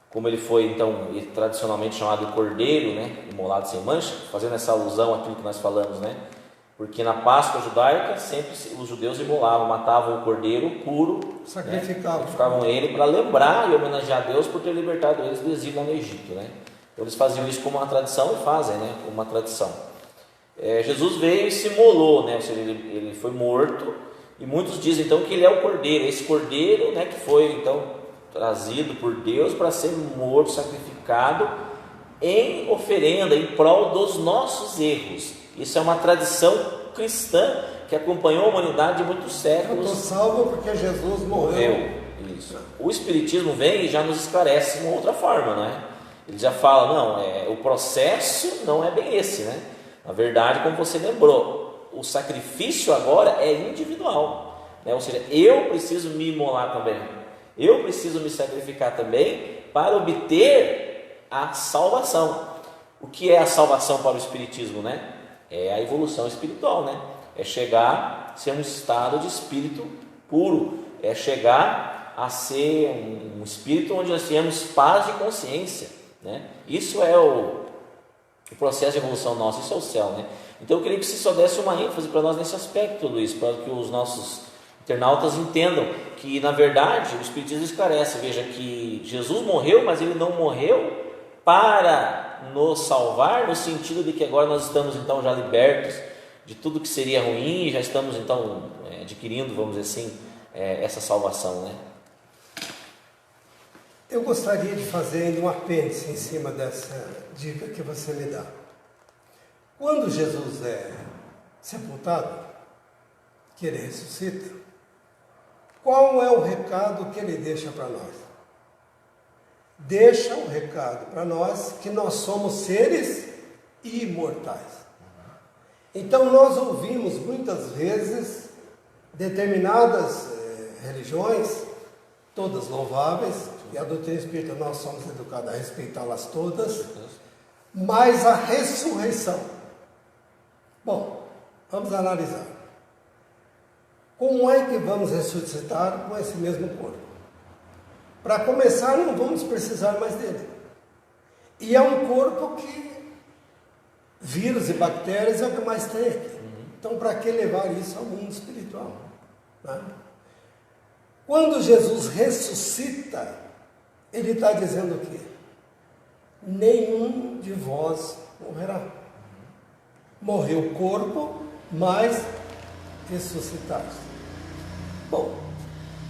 como ele foi então tradicionalmente chamado Cordeiro, né, imolado sem mancha, fazendo essa alusão àquilo que nós falamos, né, porque na Páscoa judaica sempre os judeus imolavam, matavam o cordeiro puro, sacrificavam, né, ele para lembrar e homenagear a Deus por ter libertado eles do exílio no Egito, né. Então eles faziam isso como uma tradição e fazem, né, como uma tradição. Jesus veio e se imolou, né? Ou seja, ele foi morto, e muitos dizem então que ele é o cordeiro, esse cordeiro, né, que foi então trazido por Deus para ser morto, sacrificado em oferenda, em prol dos nossos erros. Isso é uma tradição cristã que acompanhou a humanidade de muitos séculos. Eu estou salvo porque Jesus morreu. Isso. O Espiritismo vem e já nos esclarece de uma outra forma, né? Ele já fala, não, o processo não é bem esse, né? Na verdade, como você lembrou, o sacrifício agora é individual, né? Ou seja, eu preciso me imolar também, eu preciso me sacrificar também para obter a salvação. O que é a salvação para o Espiritismo, né? É a evolução espiritual, né? É chegar a ser um estado de espírito puro, é chegar a ser um espírito onde nós tenhamos paz de consciência, né? Isso é o processo de evolução nosso, isso é o céu, né? Então eu queria que você só desse uma ênfase para nós nesse aspecto, Luiz, para que os nossos internautas entendam que, na verdade, o Espiritismo esclarece, veja que Jesus morreu, mas Ele não morreu para nos salvar, no sentido de que agora nós estamos então já libertos de tudo que seria ruim, já estamos então adquirindo, vamos dizer assim, essa salvação, né? Eu gostaria de fazer ainda um apêndice em cima dessa dica que você me dá. Quando Jesus é sepultado, que Ele ressuscita, qual é o recado que Ele deixa para nós? Deixa um recado para nós que nós somos seres imortais. Então nós ouvimos muitas vezes determinadas religiões, todas louváveis, e a doutrina espírita nós somos educados a respeitá-las todas, mas a ressurreição. Bom, vamos analisar. Como é que vamos ressuscitar com esse mesmo corpo? Para começar, não vamos precisar mais dele. E é um corpo que vírus e bactérias é o que mais tem aqui. Então, para que levar isso ao mundo espiritual? Né? Quando Jesus ressuscita, Ele está dizendo o quê? Nenhum de vós morrerá. Morreu o corpo, mas ressuscitados. Bom,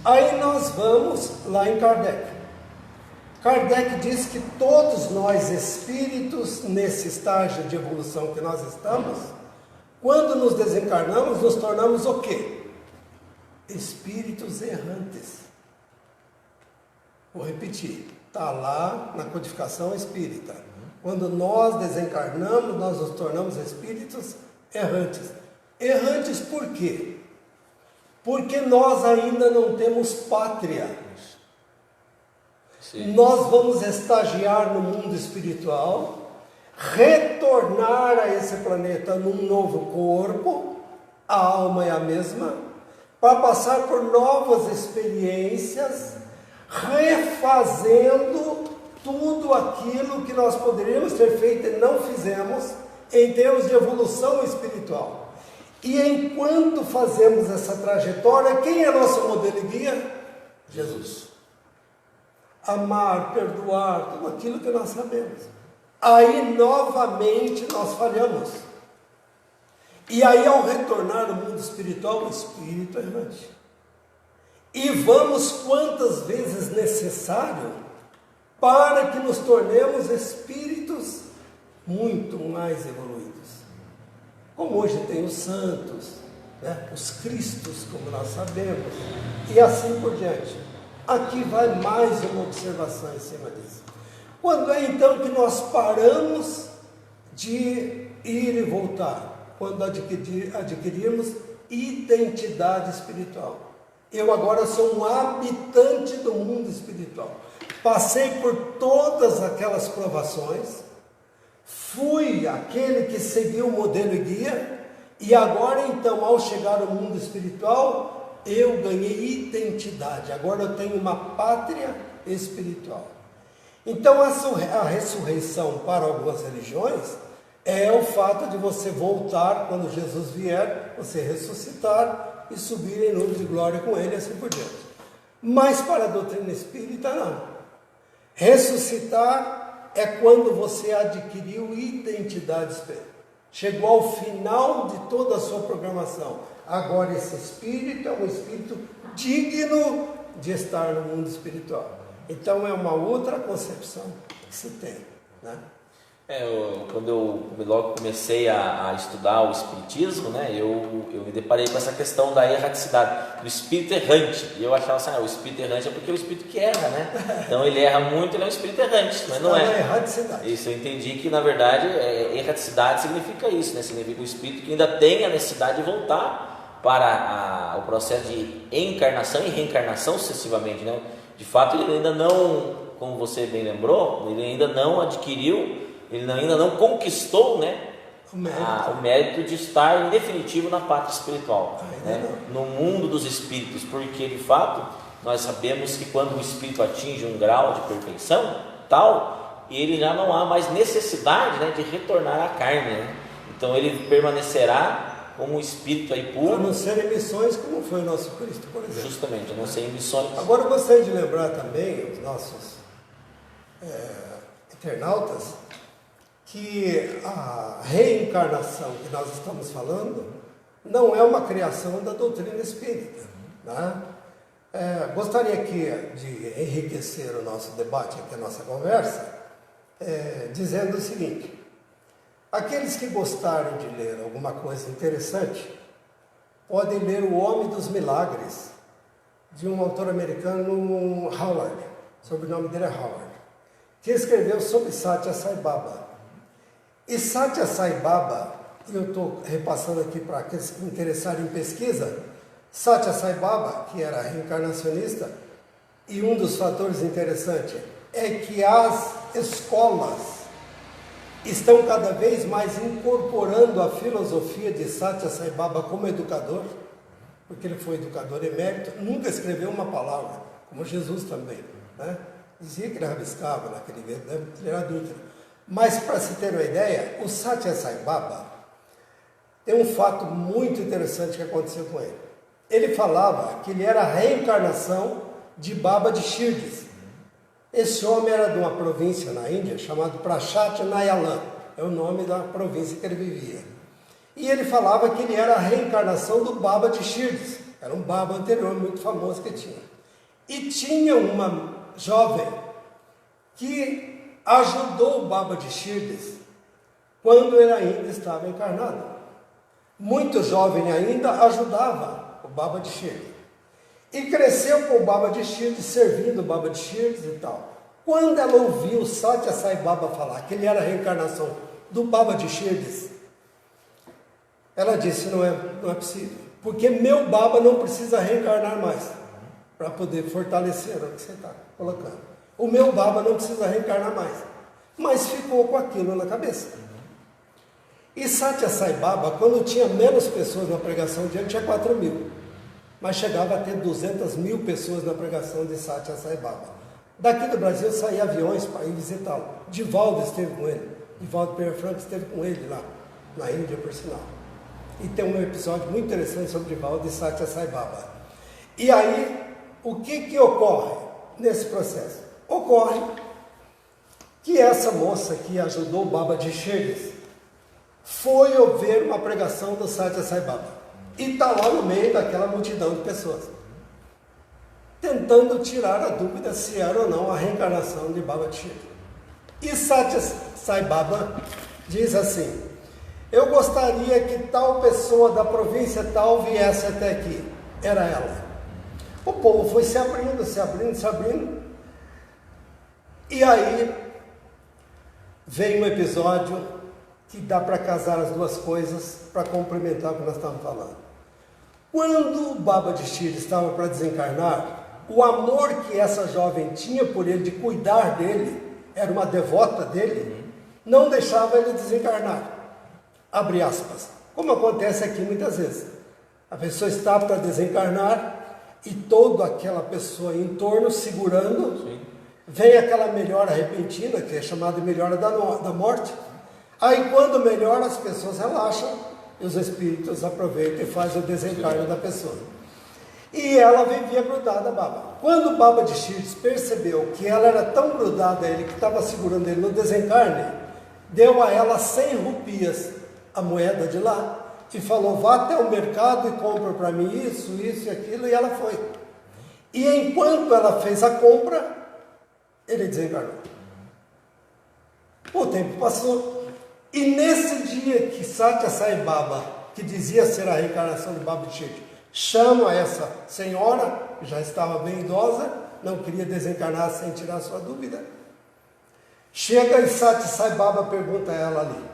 aí nós vamos lá em Kardec. Kardec diz que todos nós espíritos, nesse estágio de evolução que nós estamos, quando nos desencarnamos, nos tornamos o quê? Espíritos errantes. Vou repetir, está lá na codificação espírita. Quando nós desencarnamos, nós nos tornamos espíritos errantes. Errantes por quê? Porque nós ainda não temos pátria. Sim. Nós vamos estagiar no mundo espiritual, retornar a esse planeta num novo corpo, a alma é a mesma, para passar por novas experiências, refazendo tudo aquilo que nós poderíamos ter feito e não fizemos em termos de evolução espiritual. E enquanto fazemos essa trajetória, quem é nosso modelo e guia? Jesus. Amar, perdoar, tudo aquilo que nós sabemos. Aí novamente nós falhamos. E aí ao retornar ao mundo espiritual, o espírito é errante. E vamos quantas vezes necessário para que nos tornemos espíritos muito mais evoluídos. Como hoje tem os santos, né? Os cristos, como nós sabemos, e assim por diante. Aqui vai mais uma observação em cima disso. Quando é então que nós paramos de ir e voltar? Quando adquirimos identidade espiritual. Eu agora sou um habitante do mundo espiritual. Passei por todas aquelas provações, fui aquele que seguiu o modelo e guia, e agora então, ao chegar ao mundo espiritual, eu ganhei identidade. Agora eu tenho uma pátria espiritual. Então a ressurreição para algumas religiões é o fato de você voltar quando Jesus vier, você ressuscitar e subir em nuvens de glória com Ele, assim por diante. Mas para a doutrina espírita, não. Ressuscitar é quando você adquiriu identidade espiritual. Chegou ao final de toda a sua programação. Agora esse espírito é um espírito digno de estar no mundo espiritual. Então é uma outra concepção que se tem, né? Quando eu logo comecei a estudar o espiritismo, né, eu me deparei com essa questão da erraticidade, do espírito errante. E eu achava assim, o espírito errante é porque é o espírito que erra, né? Então ele erra muito, ele é um espírito errante, mas não é. Erraticidade. Isso eu entendi que na verdade erraticidade significa isso, né? Significa o espírito que ainda tem a necessidade de voltar para o processo de encarnação e reencarnação sucessivamente, né? De fato ele ainda não, como você bem lembrou, ele ainda não adquiriu, ele ainda não conquistou, né, o mérito de estar em definitivo na pátria espiritual, né, no mundo dos espíritos, porque de fato nós sabemos que quando o espírito atinge um grau de perfeição tal, ele já não há mais necessidade, né, de retornar à carne, né? Então ele permanecerá como um espírito aí puro. A não ser emissões, como foi o nosso Cristo, por exemplo. Justamente, a não ser emissões. Agora eu gostaria de lembrar também os nossos internautas que a reencarnação que nós estamos falando não é uma criação da doutrina espírita, né? Gostaria aqui de enriquecer o nosso debate, aqui a nossa conversa, dizendo o seguinte: aqueles que gostarem de ler alguma coisa interessante podem ler O Homem dos Milagres, de um autor americano, Howard, o sobrenome dele é Howard, que escreveu sobre Satya Sai Baba. E Satya Sai Baba, e eu estou repassando aqui para aqueles que interessarem em pesquisa, Satya Sai Baba, que era reencarnacionista, e um dos fatores interessantes é que as escolas estão cada vez mais incorporando a filosofia de Satya Sai Baba como educador, porque ele foi educador emérito, nunca escreveu uma palavra, como Jesus também, né? Dizia que ele rabiscava naquele evento, né? Ele era adúltero. Mas, para se ter uma ideia, o Satya Sai Baba tem um fato muito interessante que aconteceu com ele. Ele falava que ele era a reencarnação de Baba de Shirdi. Esse homem era de uma província na Índia chamada Prashat Nayalan, é o nome da província que ele vivia. E ele falava que ele era a reencarnação do Baba de Shirdi, era um Baba anterior muito famoso que tinha. E tinha uma jovem que ajudou o Baba de Shirdi quando ele ainda estava encarnado. Muito jovem ainda ajudava o Baba de Shirdi. E cresceu com o Baba de Shirdi, servindo o Baba de Shirdi e tal. Quando ela ouviu Satya Sai Baba falar que ele era a reencarnação do Baba de Shirdi, ela disse, não é possível, porque meu Baba não precisa reencarnar mais, para poder fortalecer o que você está colocando. O meu Baba não precisa reencarnar mais. Mas ficou com aquilo na cabeça. E Satya Sai Baba, quando tinha menos pessoas na pregação dele, tinha 4.000. Mas chegava a ter 200.000 pessoas na pregação de Satya Sai Baba. Daqui do Brasil saíam aviões para ir visitá-lo. Divaldo esteve com ele. Divaldo Pereira Franco esteve com ele lá, na Índia, por sinal. E tem um episódio muito interessante sobre Divaldo e Satya Sai Baba. E aí, o que ocorre nesse processo? Ocorre que essa moça que ajudou o Baba de Shirdi foi ouvir uma pregação do Satya Sai Baba e está lá no meio daquela multidão de pessoas, tentando tirar a dúvida se era ou não a reencarnação de Baba de Shirdi. E Satya Sai Baba diz assim: eu gostaria que tal pessoa da província tal viesse até aqui. Era ela. O povo foi se abrindo. E aí vem um episódio que dá para casar as duas coisas, para complementar o que nós estamos falando. Quando o Baba de Shirdi estava para desencarnar, o amor que essa jovem tinha por ele, de cuidar dele, era uma devota dele, não deixava ele desencarnar. Abre aspas. Como acontece aqui muitas vezes. A pessoa está para desencarnar e toda aquela pessoa em torno segurando. Sim. Vem aquela melhora repentina, que é chamada de melhora da morte. Aí quando melhora, as pessoas relaxam e os espíritos aproveitam e fazem o desencarne da pessoa. E ela vivia grudada a Baba. Quando o Baba de Shirdi percebeu que ela era tão grudada a ele, que estava segurando ele no desencarne, deu a ela 100 rupias, a moeda de lá, e falou: vá até o mercado e compra para mim isso e aquilo, e ela foi. E enquanto ela fez a compra, ele desencarnou. O tempo passou, e nesse dia que Satya Sai Baba, que dizia ser a reencarnação de Baba Chico, chama essa senhora, que já estava bem idosa, não queria desencarnar sem tirar sua dúvida. Chega e Satya Sai Baba pergunta a ela ali: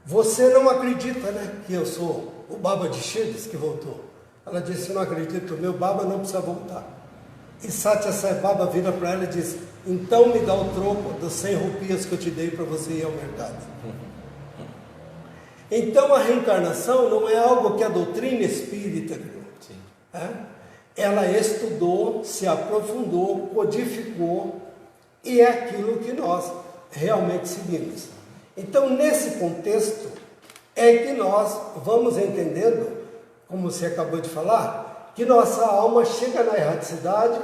você não acredita, né, que eu sou o Baba de Chedes que voltou? Ela disse: não acredito, meu Baba não precisa voltar. E Satya Sai Baba vira para ela e diz: então me dá o troco dos 100 rupias que eu te dei para você ir ao mercado. Então a reencarnação não é algo que a doutrina espírita criou. Ela estudou, se aprofundou, codificou, e é aquilo que nós realmente seguimos. Então, nesse contexto, é que nós vamos entendendo, como você acabou de falar, que nossa alma chega na erraticidade,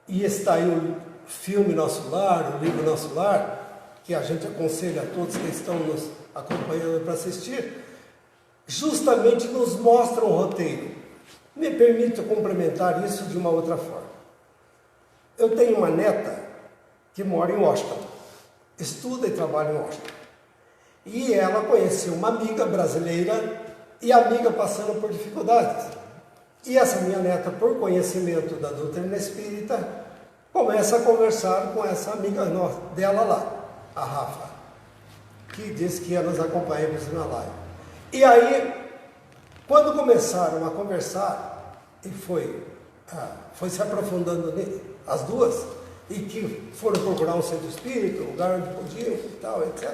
e está aí o filme Nosso Lar, o livro Nosso Lar, que a gente aconselha a todos que estão nos acompanhando para assistir, justamente nos mostra um roteiro. Me permito complementar isso de uma outra forma. Eu tenho uma neta que mora em Washington, estuda e trabalha em Washington. E ela conheceu uma amiga brasileira, e a amiga passando por dificuldades. E essa minha neta, por conhecimento da doutrina espírita, começa a conversar com essa amiga dela lá, a Rafa, que disse que ia nos acompanhar na live. E aí, quando começaram a conversar, e foi se aprofundando as duas, e que foram procurar um centro espírita, um lugar onde podiam e tal, etc.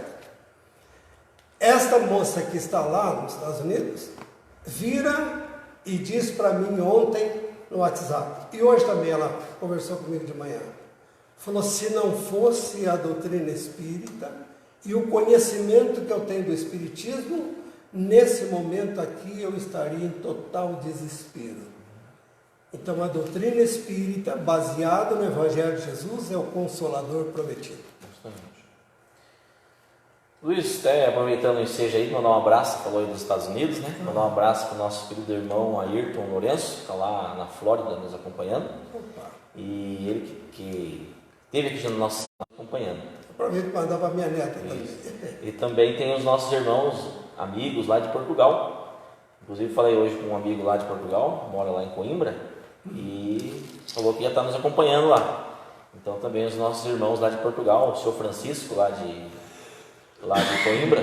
Esta moça que está lá nos Estados Unidos, vira e diz para mim ontem no WhatsApp, e hoje também ela conversou comigo de manhã, falou: se não fosse a doutrina espírita e o conhecimento que eu tenho do espiritismo, nesse momento aqui eu estaria em total desespero. Então a doutrina espírita, baseada no Evangelho de Jesus, é o Consolador prometido. Justamente. Luiz, até aproveitando o ensejo aí, mandar um abraço, falou aí dos Estados Unidos, né? Mandar um abraço para o nosso querido irmão Ayrton Lourenço, que está lá na Flórida nos acompanhando. Opa. E ele que esteve aqui no nosso acompanhando. Aproveito para mandar para minha neta também. E também tem os nossos irmãos, amigos lá de Portugal. Inclusive falei hoje com um amigo lá de Portugal, mora lá em Coimbra, e falou que ia estar nos acompanhando lá. Então também os nossos irmãos lá de Portugal, o senhor Francisco lá de Coimbra,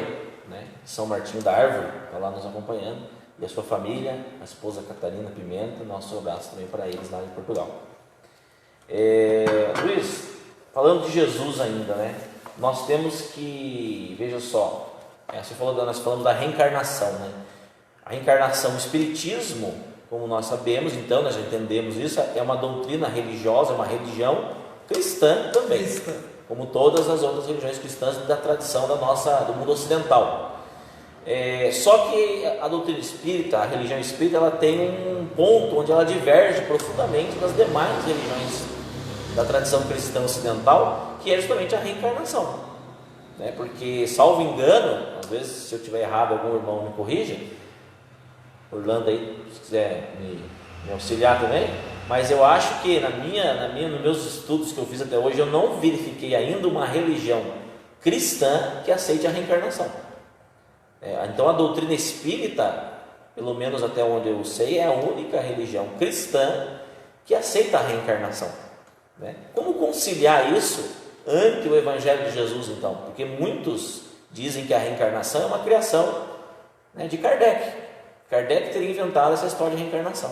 né, São Martinho da Árvore, está lá nos acompanhando, e a sua família, a esposa Catarina Pimenta, nosso abraço também para eles lá de Portugal. Luiz, falando de Jesus ainda, né, nós temos que, veja só, você falou nós falamos da reencarnação, né? A reencarnação, o espiritismo, como nós sabemos, então nós já entendemos isso, é uma doutrina religiosa, é uma religião cristã também, como todas as outras religiões cristãs da tradição do mundo ocidental. Só que a doutrina espírita, a religião espírita, ela tem um ponto onde ela diverge profundamente das demais religiões da tradição cristã ocidental, que é justamente a reencarnação, né? Porque, salvo engano, às vezes se eu estiver errado, algum irmão me corrija, Orlando aí, se quiser me auxiliar também, mas eu acho que nos meus estudos que eu fiz até hoje, eu não verifiquei ainda uma religião cristã que aceite a reencarnação. Então a doutrina espírita, pelo menos até onde eu sei, é a única religião cristã que aceita a reencarnação, né? Como conciliar isso ante o Evangelho de Jesus, então? Porque muitos dizem que a reencarnação é uma criação, né, de Kardec. Kardec teria inventado essa história de reencarnação.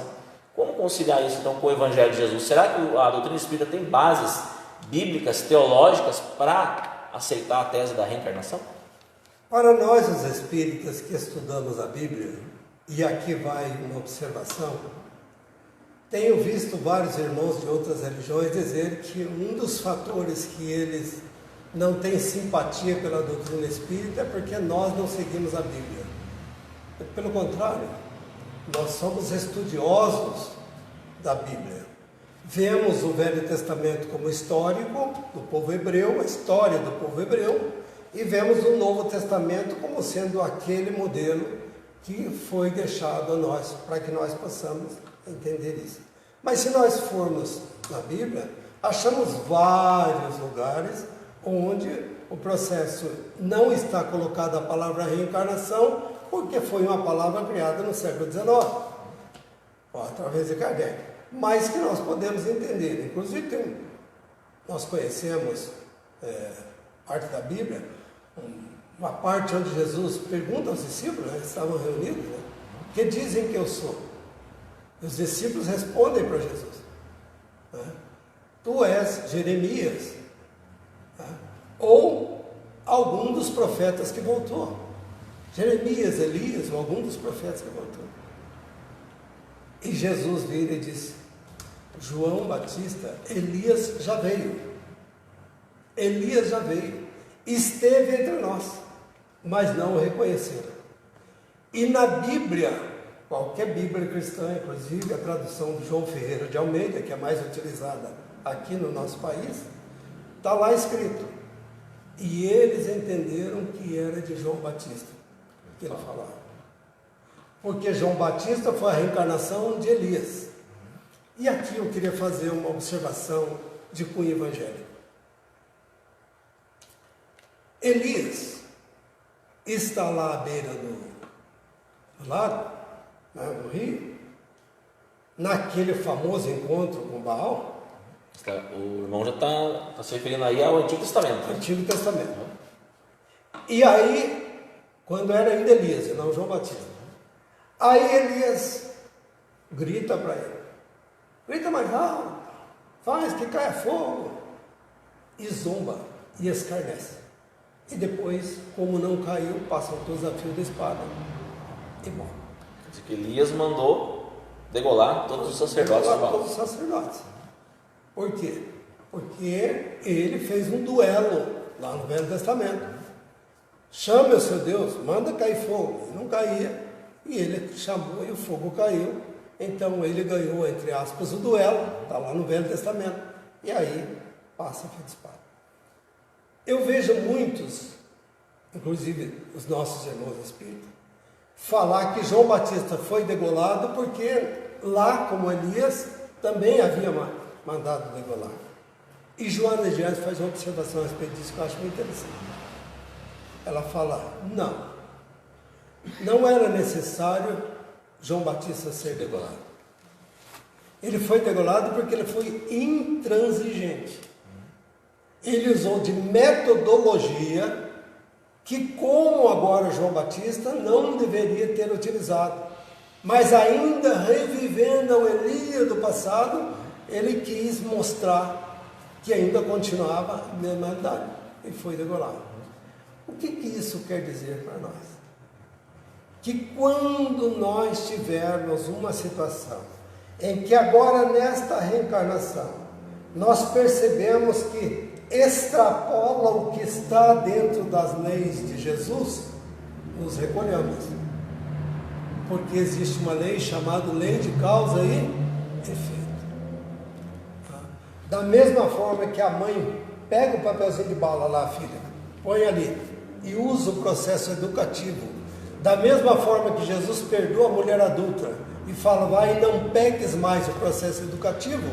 Como conciliar isso então com o Evangelho de Jesus? Será que a doutrina espírita tem bases bíblicas, teológicas para aceitar a tese da reencarnação? Para nós, os espíritas que estudamos a Bíblia, e aqui vai uma observação, tenho visto vários irmãos de outras religiões dizer que um dos fatores que eles não têm simpatia pela doutrina espírita é porque nós não seguimos a Bíblia. Pelo contrário, nós somos estudiosos da Bíblia. Vemos o Velho Testamento como histórico do povo hebreu, a história do povo hebreu, e vemos o Novo Testamento como sendo aquele modelo que foi deixado a nós, para que nós possamos entender isso. Mas se nós formos na Bíblia, achamos vários lugares onde o processo não está colocado a palavra reencarnação, porque foi uma palavra criada no século XIX, através de Kardec. Mas que nós podemos entender. Inclusive, nós conhecemos parte da Bíblia, uma parte onde Jesus pergunta aos discípulos, eles estavam reunidos, que dizem que eu sou? E os discípulos respondem para Jesus: tu és Jeremias, ou algum dos profetas que voltou. Jeremias, Elias, ou algum dos profetas que voltou. E Jesus vira e diz: João Batista, Elias já veio. Elias já veio. Esteve entre nós, mas não o reconheceram. E na Bíblia, qualquer Bíblia cristã, inclusive a tradução de João Ferreira de Almeida, que é mais utilizada aqui no nosso país, está lá escrito: e eles entenderam que era de João Batista que ele falava. Porque João Batista foi a reencarnação de Elias. E aqui eu queria fazer uma observação de cunho evangélico. Elias está lá à beira do lago, no rio, naquele famoso encontro com Baal. O irmão já está se referindo aí ao Antigo Testamento. Antigo Testamento. E aí, quando era ainda Elias, não João Batista, aí Elias grita para ele: grita mais alto, faz que caia fogo, e zomba e escarnece. E depois, como não caiu, passa o desafio da espada e morre. Quer dizer que Elias mandou degolar todos os sacerdotes de Baal. Todos os sacerdotes. Por quê? Porque ele fez um duelo lá no Velho Testamento. Chame o seu Deus, manda cair fogo. Ele não caía, e ele chamou e o fogo caiu. Então ele ganhou, entre aspas, o duelo, está lá no Velho Testamento. E aí passa a fio de espada. Eu vejo muitos, inclusive os nossos irmãos espíritas, falar que João Batista foi degolado porque lá, como Elias, também havia mandado degolar. E Joana de Anjos faz uma observação a respeito disso que eu acho muito interessante. Ela fala: não era necessário João Batista ser degolado. Ele foi degolado porque ele foi intransigente. Ele usou de metodologia que, como agora João Batista, não deveria ter utilizado. Mas ainda revivendo o Elias do passado, ele quis mostrar que ainda continuava a mesma idade e foi degolado. O que isso quer dizer para nós? Que quando nós tivermos uma situação em que agora nesta reencarnação nós percebemos que extrapola o que está dentro das leis de Jesus, nos recolhemos. Porque existe uma lei chamada lei de causa e efeito. Da mesma forma que a mãe pega o papelzinho de bala lá, filha, põe ali e usa o processo educativo, da mesma forma que Jesus perdoa a mulher adulta e fala: vai e não peques mais, o processo educativo,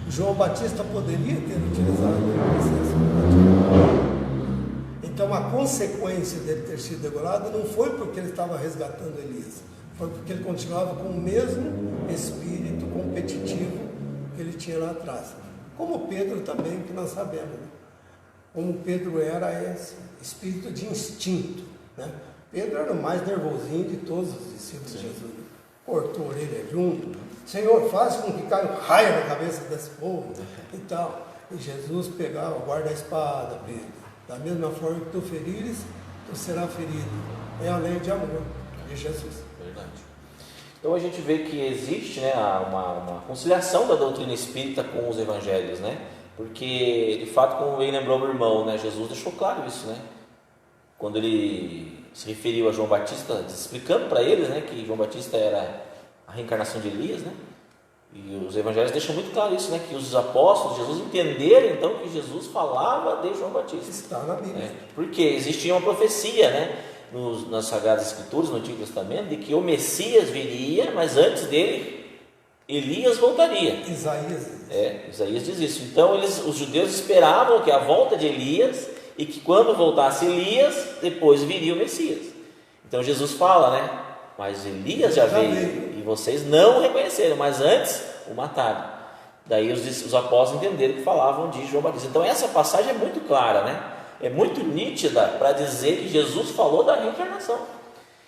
João Batista poderia ter utilizado o processo educativo. Então a consequência dele ter sido degolado não foi porque ele estava resgatando Elias, foi porque ele continuava com o mesmo espírito competitivo que ele tinha lá atrás. Como Pedro também, que nós sabemos, né? Como Pedro era esse espírito de instinto, né? Pedro era o mais nervosinho de todos os discípulos de Jesus. Cortou a orelha de um: Senhor, faz com que caia um raio na cabeça desse povo e tal. E Jesus pegava: guarda a espada, Pedro. Da mesma forma que tu ferires, tu serás ferido. É a lei de amor de Jesus. Verdade. Então a gente vê que existe, né, uma conciliação da doutrina espírita com os evangelhos, né? Porque, de fato, como bem lembrou meu irmão, né, Jesus deixou claro isso, né? Quando ele se referiu a João Batista, explicando para eles, né, que João Batista era a reencarnação de Elias, né? E os evangelhos deixam muito claro isso, né? Que os apóstolos de Jesus entenderam então que Jesus falava de João Batista. Está na Bíblia. Porque existia uma profecia, né, nas Sagradas Escrituras, no Antigo Testamento, de que o Messias viria, mas antes dele Elias voltaria. Isaías diz isso. Então os judeus esperavam que a volta de Elias e que quando voltasse Elias, depois viria o Messias. Então Jesus fala, né? Mas Elias já veio e vocês não o reconheceram, mas antes o mataram. Daí os apóstolos entenderam que falavam de João Batista. Então essa passagem é muito clara, né? É muito nítida para dizer que Jesus falou da reencarnação.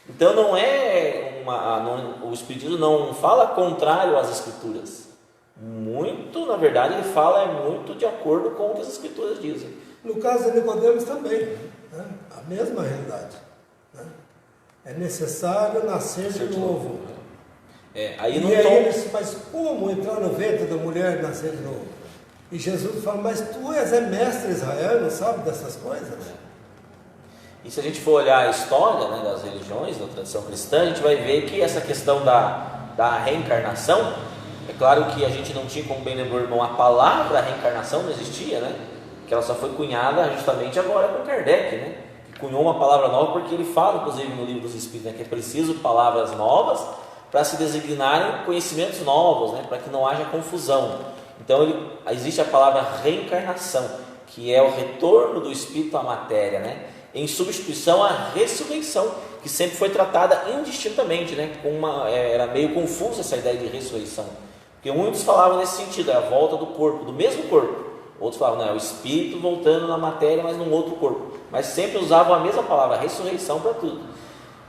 Então não é o Espiritismo não fala contrário às Escrituras. Muito, na verdade, ele fala muito de acordo com o que as Escrituras dizem. No caso de Nicodemos também, né? A mesma realidade, né? É necessário nascer de novo. Mas como entrar no ventre da mulher e nascer de novo? E Jesus fala, mas tu és mestre Israel, não sabe dessas coisas? E se a gente for olhar a história, né, das religiões, da tradição cristã, a gente vai ver que essa questão da reencarnação, é claro que a gente não tinha, como bem lembrou o irmão, a palavra reencarnação não existia, né? Que ela só foi cunhada justamente agora com Kardec, né? Que cunhou uma palavra nova, porque ele fala, inclusive no Livro dos Espíritos, né, que é preciso palavras novas para se designarem conhecimentos novos, né? Para que não haja confusão. Então existe a palavra reencarnação, que é o retorno do espírito à matéria, né? Em substituição à ressurreição, que sempre foi tratada indistintamente, né? Era meio confusa essa ideia de ressurreição, porque muitos falavam nesse sentido, é a volta do corpo, do mesmo corpo. Outros falavam, não, é o espírito voltando na matéria, mas num outro corpo. Mas sempre usavam a mesma palavra, ressurreição, para tudo.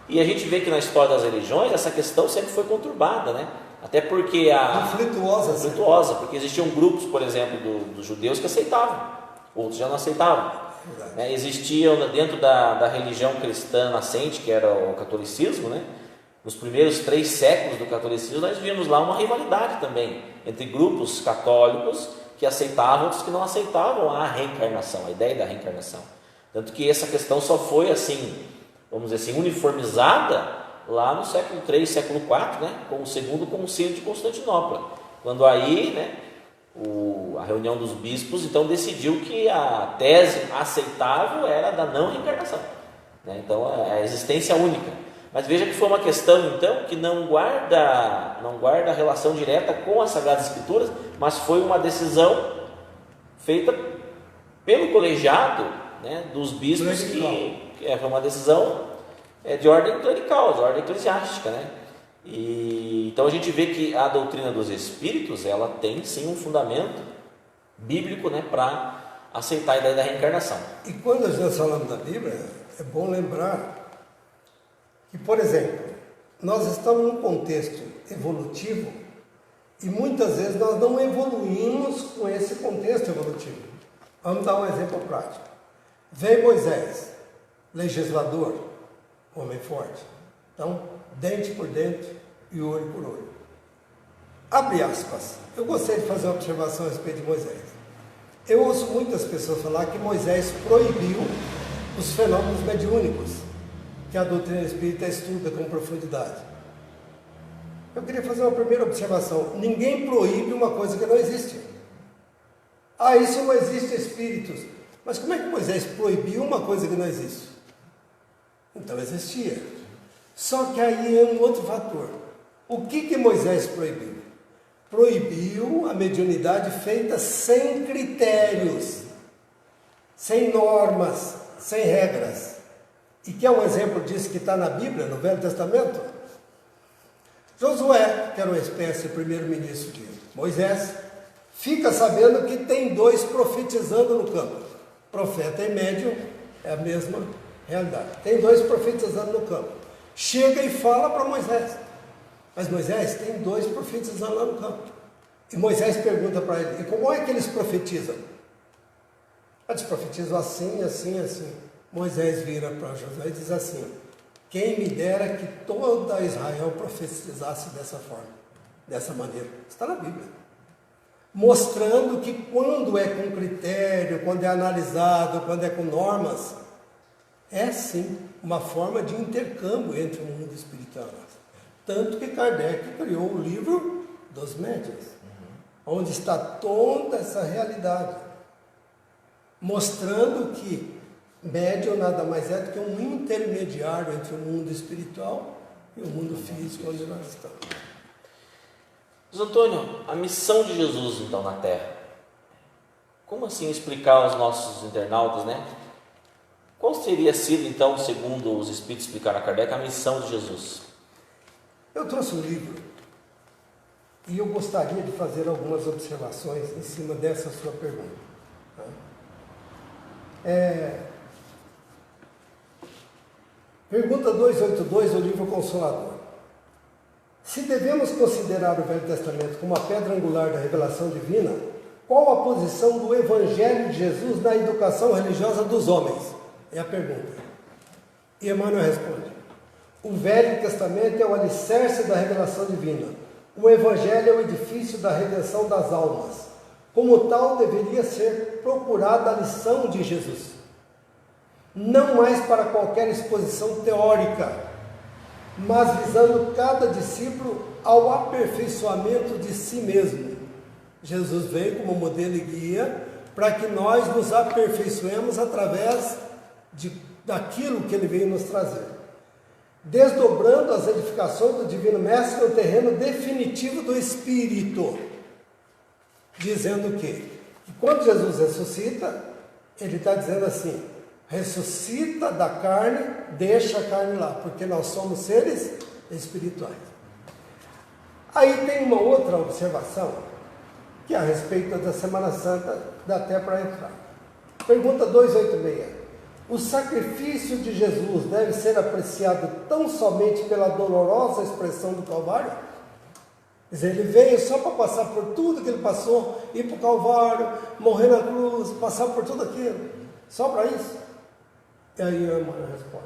E a gente vê que na história das religiões, essa questão sempre foi conturbada, né? Até porque conflituosa, porque existiam grupos, por exemplo, dos judeus que aceitavam, outros já não aceitavam. Existiam dentro da religião cristã nascente, que era o catolicismo, né? Nos primeiros 3 séculos do catolicismo, nós vimos lá uma rivalidade também entre grupos católicos que aceitavam e outros que não aceitavam a reencarnação, a ideia da reencarnação. Tanto que essa questão só foi assim, vamos dizer assim, uniformizada lá no século III, século IV, né? Com o segundo concílio de Constantinopla, quando aí, né, a reunião dos bispos então decidiu que a tese aceitável era da não reencarnação, né? Então a existência única. Mas veja que foi uma questão então que não guarda relação direta com as Sagradas Escrituras, mas foi uma decisão feita pelo colegiado, né, dos bispos, que foi uma decisão de ordem clerical, de ordem eclesiástica, né? E então a gente vê que a doutrina dos Espíritos, ela tem sim um fundamento bíblico, né, para aceitar a ideia da reencarnação. E quando nós falamos da Bíblia, é bom lembrar que, por exemplo, nós estamos num contexto evolutivo e muitas vezes nós não evoluímos com esse contexto evolutivo. Vamos dar um exemplo prático. Vem Moisés, legislador, homem forte. Então, dente por dente e olho por olho. Abre aspas. Eu gostei de fazer uma observação a respeito de Moisés. Eu ouço muitas pessoas falar que Moisés proibiu os fenômenos mediúnicos, que a doutrina espírita estuda com profundidade. Eu queria fazer uma primeira observação. Ninguém proíbe uma coisa que não existe. Isso não existe espíritos. Mas como é que Moisés proibiu uma coisa que não existe? Então existia. Só que aí é um outro fator. O que Moisés proibiu? Proibiu a mediunidade feita sem critérios, sem normas, sem regras. E que é um exemplo disso que está na Bíblia, no Velho Testamento? Josué, que era uma espécie de primeiro-ministro de Moisés, fica sabendo que tem 2 profetizando no campo. Profeta e médium é a mesma realidade. Tem 2 profetizando no campo. Chega e fala para Moisés. Mas Moisés, tem 2 profetizando lá no campo. E Moisés pergunta para ele, e como é que eles profetizam? Eles profetizam assim, assim, assim. Moisés vira para Josué e diz assim: quem me dera que toda Israel profetizasse dessa forma, dessa maneira. Está na Bíblia. Mostrando que quando é com critério, quando é analisado, quando é com normas, é sim uma forma de intercâmbio entre o mundo espiritual. Tanto que Kardec criou o livro dos médiuns, onde está toda essa realidade, mostrando que médium nada mais é do que um intermediário entre o mundo espiritual e o mundo físico onde nós estamos. José Antônio, a missão de Jesus então na Terra, como assim explicar aos nossos internautas, né, Qual teria sido, então, segundo os Espíritos explicaram a Kardec, a missão de Jesus? Eu trouxe um livro e eu gostaria de fazer algumas observações em cima dessa sua pergunta. Pergunta 282 do livro Consolador. Se devemos considerar o Velho Testamento como a pedra angular da revelação divina, qual a posição do Evangelho de Jesus na educação religiosa dos homens? É a pergunta. E Emmanuel responde: o Velho Testamento é o alicerce da revelação divina. O Evangelho é o edifício da redenção das almas. Como tal, deveria ser procurada a lição de Jesus. Não mais para qualquer exposição teórica, mas visando cada discípulo ao aperfeiçoamento de si mesmo. Jesus veio como modelo e guia para que nós nos aperfeiçoemos através daquilo que ele veio nos trazer, desdobrando as edificações do Divino Mestre no terreno definitivo do Espírito, dizendo que quando Jesus ressuscita, ele está dizendo assim: ressuscita da carne, deixa a carne lá, porque nós somos seres espirituais. Aí tem uma outra observação, que é a respeito da Semana Santa, dá até para entrar. Pergunta 286. O sacrifício de Jesus deve ser apreciado tão somente pela dolorosa expressão do Calvário? Quer dizer, ele veio só para passar por tudo que ele passou, ir para o Calvário, morrer na cruz, passar por tudo aquilo, só para isso? E aí a irmã responde: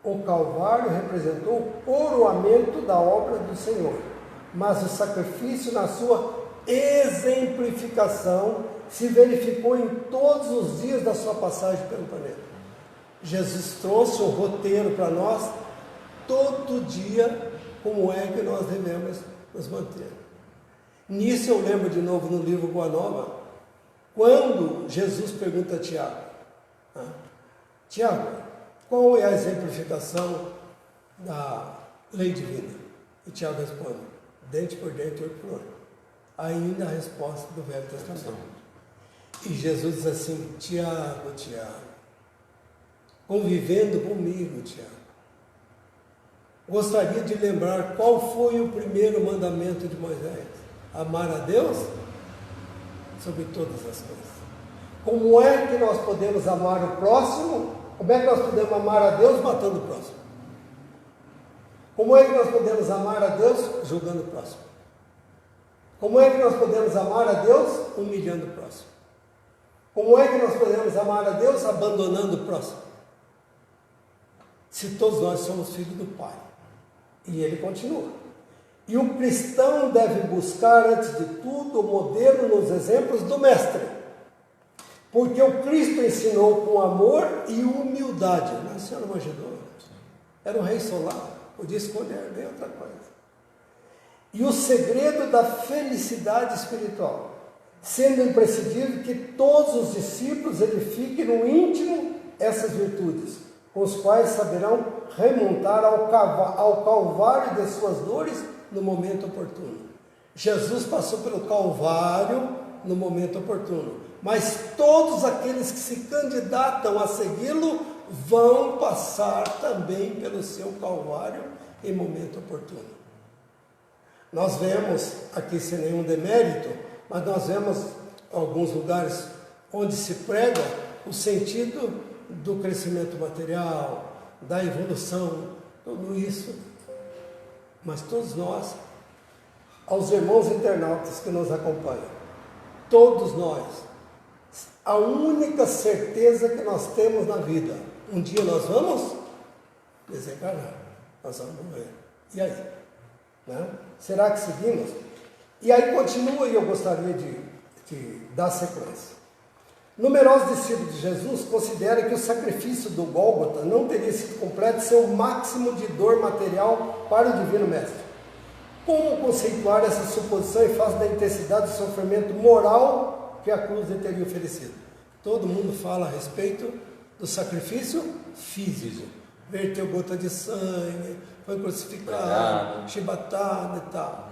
o Calvário representou o coroamento da obra do Senhor, mas o sacrifício na sua exemplificação se verificou em todos os dias da sua passagem pelo planeta. Jesus trouxe um roteiro para nós, todo dia, como é que nós devemos nos manter. Nisso eu lembro de novo no livro Boa Nova, quando Jesus pergunta a Tiago: Tiago, qual é a exemplificação da lei divina? E Tiago responde: dente por dente, olho por olho. Ainda a resposta do Velho Testamento. E Jesus diz assim: Tiago, convivendo comigo, Tiago, gostaria de lembrar qual foi o primeiro mandamento de Moisés: amar a Deus sobre todas as coisas. Como é que nós podemos amar o próximo? Como é que nós podemos amar a Deus matando o próximo? Como é que nós podemos amar a Deus julgando o próximo? Como é que nós podemos amar a Deus humilhando o próximo? Como é que nós podemos amar a Deus abandonando o próximo? Se todos nós somos filhos do Pai. E ele continua: e o cristão deve buscar, antes de tudo, o modelo nos exemplos do Mestre, porque o Cristo ensinou com amor e humildade. Nasceu numa manjedoura, era um rei solar, podia escolher bem outra coisa. E o segredo da felicidade espiritual, sendo imprescindível que todos os discípulos edifiquem no íntimo essas virtudes, com os quais saberão remontar ao Calvário de suas dores no momento oportuno. Jesus passou pelo Calvário no momento oportuno, mas todos aqueles que se candidatam a segui-lo vão passar também pelo seu Calvário em momento oportuno. Nós vemos, aqui sem nenhum demérito, mas nós vemos alguns lugares onde se prega o sentido do crescimento material, da evolução, tudo isso. Mas todos nós, aos irmãos internautas que nos acompanham, todos nós, a única certeza que nós temos na vida: um dia nós vamos desencarnar, nós vamos morrer. E aí? Né? Será que seguimos? E aí continua, e eu gostaria de dar sequência. Numerosos discípulos de Jesus consideram que o sacrifício do Gólgota não teria sido completo sem o máximo de dor material para o Divino Mestre. Como conceituar essa suposição em face da intensidade do sofrimento moral que a cruz lhe teria oferecido? Todo mundo fala a respeito do sacrifício físico. Verteu gota de sangue, foi crucificado, chibatado e tal.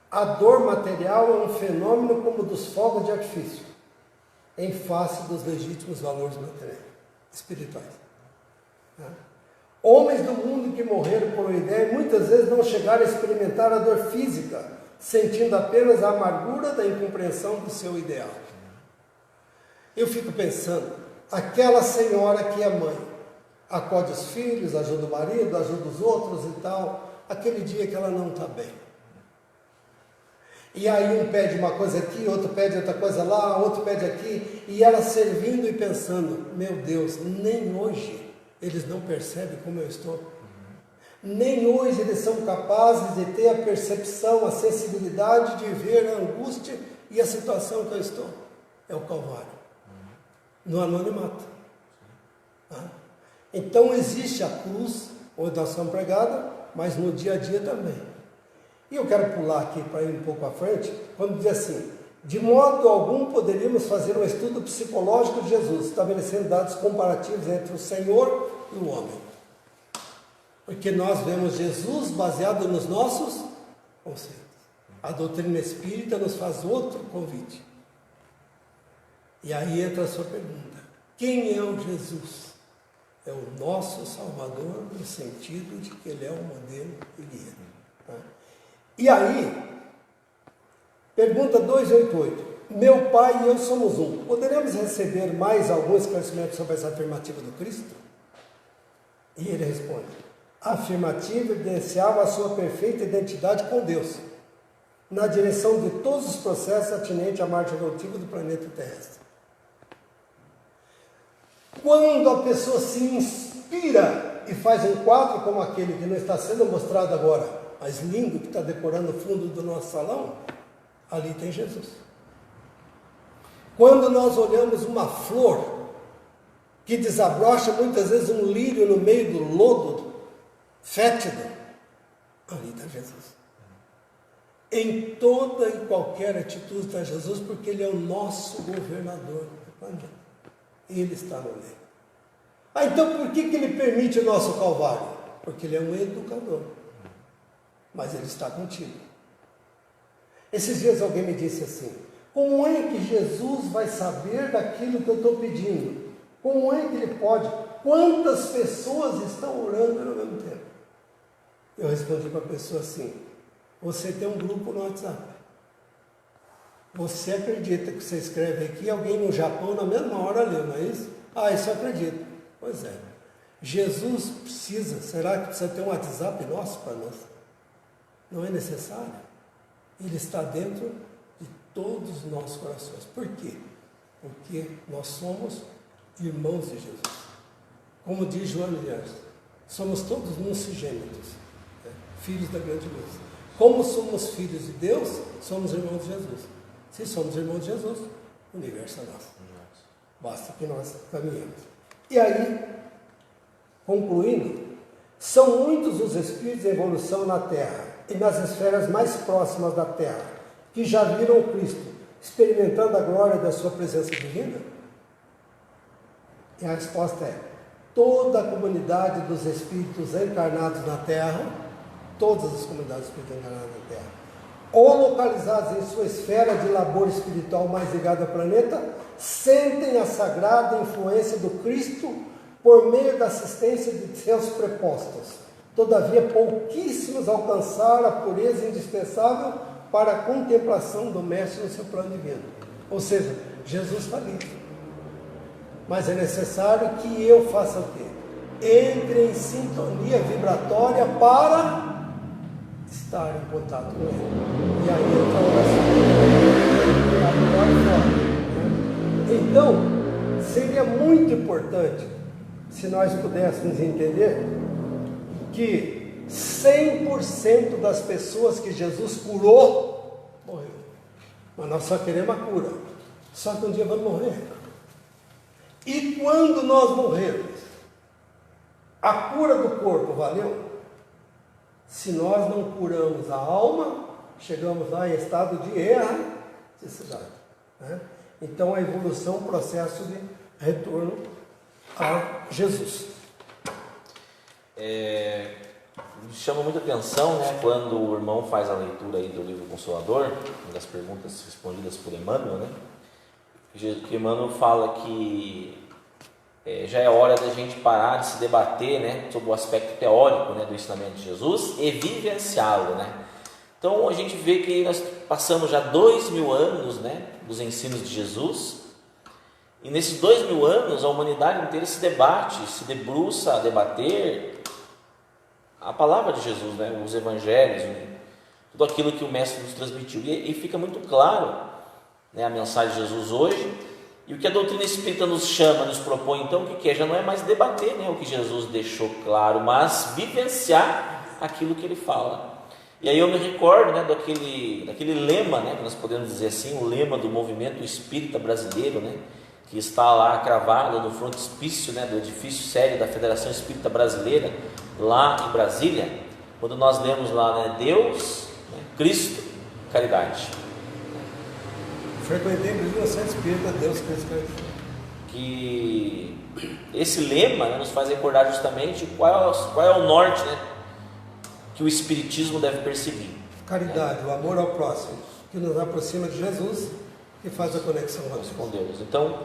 A dor material é um fenômeno como dos fogos de artifício, em face dos legítimos valores materiais. espirituais. Né? Homens do mundo que morreram por uma ideia muitas vezes não chegaram a experimentar a dor física, sentindo apenas a amargura da incompreensão do seu ideal. Eu fico pensando, aquela senhora que é mãe, acode os filhos, ajuda o marido, ajuda os outros e tal, aquele dia que ela não está bem. E aí um pede uma coisa aqui, outro pede outra coisa lá, outro pede aqui, e ela servindo e pensando, meu Deus, nem hoje eles não percebem como eu estou. Nem hoje eles são capazes de ter a percepção, a sensibilidade de ver a angústia e a situação que eu estou. É o Calvário. No anonimato. Então existe a cruz, onde nós somos pregados, mas no dia a dia também. E eu quero pular aqui para ir um pouco à frente, quando diz assim, de modo algum poderíamos fazer um estudo psicológico de Jesus, estabelecendo dados comparativos entre o Senhor e o homem. Porque nós vemos Jesus baseado nos nossos conceitos. A doutrina espírita nos faz outro convite. E aí entra a sua pergunta. Quem é o Jesus? É o nosso Salvador, no sentido de que Ele é o modelo e guia. Tá? E aí, pergunta 288. Meu pai e eu somos um. Poderemos receber mais algum esclarecimento sobre essa afirmativa do Cristo? E ele responde. A afirmativa evidenciava a sua perfeita identidade com Deus, na direção de todos os processos atinentes à marcha evolutiva do planeta terrestre. Quando a pessoa se inspira e faz um quadro como aquele que não está sendo mostrado agora, mas lindo, que está decorando o fundo do nosso salão, ali tem Jesus. Quando nós olhamos uma flor que desabrocha muitas vezes um lírio no meio do lodo fétido, ali está Jesus. Em toda e qualquer atitude está Jesus, porque Ele é o nosso governador do planeta. Ele está no meio. Então por que Ele permite o nosso Calvário? Porque Ele é um educador. Mas Ele está contigo. Esses dias alguém me disse assim, como é que Jesus vai saber daquilo que eu estou pedindo? Como é que Ele pode? Quantas pessoas estão orando ao mesmo tempo? Eu respondi para a pessoa assim, você tem um grupo no WhatsApp. Você acredita que você escreve aqui, alguém no Japão na mesma hora leu, não é isso? Ah, isso eu acredito. Pois é. Jesus precisa, será que precisa ter um WhatsApp nosso para nós? Não é necessário. Ele está dentro de todos os nossos corações. Por quê? Porque nós somos irmãos de Jesus. Como diz João Elias, somos todos unigênitos, né? Filhos da grande luz. Como somos filhos de Deus, somos irmãos de Jesus. Se somos irmãos de Jesus, o universo é nosso. Basta que nós caminhemos. E aí, concluindo, são muitos os espíritos em evolução na Terra e nas esferas mais próximas da Terra que já viram o Cristo experimentando a glória da sua presença divina? E a resposta é, toda a comunidade dos espíritos encarnados na Terra, todas as comunidades espíritas encarnadas na Terra, ou localizados em sua esfera de labor espiritual mais ligada ao planeta, sentem a sagrada influência do Cristo por meio da assistência de seus prepostos. Todavia, pouquíssimos alcançaram a pureza indispensável para a contemplação do Mestre no seu plano divino. Ou seja, Jesus está ali. Mas é necessário que eu faça o quê? Entre em sintonia vibratória para estar em contato com Ele. E aí entra a oração. Então, seria muito importante se nós pudéssemos entender que 100% das pessoas que Jesus curou, morreu. Mas nós só queremos a cura. Só que um dia vamos morrer. E quando nós morrermos, a cura do corpo valeu? Se nós não curamos a alma, chegamos lá em estado de erraticidade, né? Então a evolução é um processo de retorno a Jesus. Me chama muita atenção, né, quando o irmão faz a leitura aí do livro Consolador, uma das perguntas respondidas por Emmanuel, né? Que Emmanuel fala que já é hora da gente parar de se debater, né, sobre o aspecto teórico, né, do ensinamento de Jesus e vivenciá-lo, né? Então a gente vê que nós passamos já 2000 anos, né, dos ensinos de Jesus, e nesses 2000 anos a humanidade inteira se debate, se debruça a debater a palavra de Jesus, né, os evangelhos, tudo aquilo que o Mestre nos transmitiu, e fica muito claro, né, a mensagem de Jesus hoje. E o que a doutrina espírita nos chama, nos propõe então, o que é? Já não é mais debater, né, o que Jesus deixou claro, mas vivenciar aquilo que ele fala. E aí eu me recordo, né, daquele lema, né, que nós podemos dizer assim, o lema do movimento espírita brasileiro, né, que está lá cravado no frontispício, né, do edifício sede da Federação Espírita Brasileira, lá em Brasília, quando nós lemos lá, né, Deus, né, Cristo, caridade. Frequentei inclusive o Centro Espírita Deus, Cristo, caridade. Que esse lema, né, nos faz recordar justamente qual é o norte, né, que o Espiritismo deve perseguir. Caridade, o amor ao próximo, que nos aproxima de Jesus e faz a conexão com Deus. Então,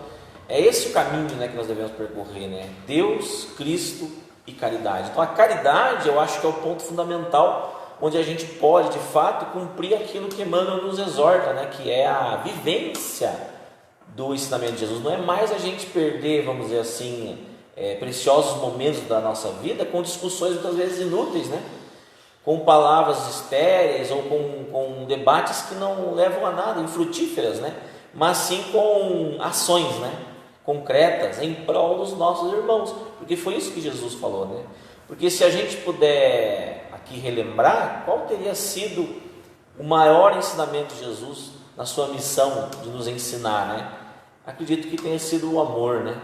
é esse o caminho, né, que nós devemos percorrer, né? Deus, Cristo e caridade. Então, a caridade, eu acho que é o ponto fundamental onde a gente pode, de fato, cumprir aquilo que Emmanuel nos exorta, né? Que é a vivência do ensinamento de Jesus. Não é mais a gente perder, vamos dizer assim, preciosos momentos da nossa vida com discussões muitas vezes inúteis, né? Com palavras estéreis ou com debates que não levam a nada, infrutíferas, né? Mas sim com ações, né, concretas em prol dos nossos irmãos, porque foi isso que Jesus falou, né? Porque se a gente puder aqui relembrar, qual teria sido o maior ensinamento de Jesus na sua missão de nos ensinar, né? Acredito que tenha sido o amor, né,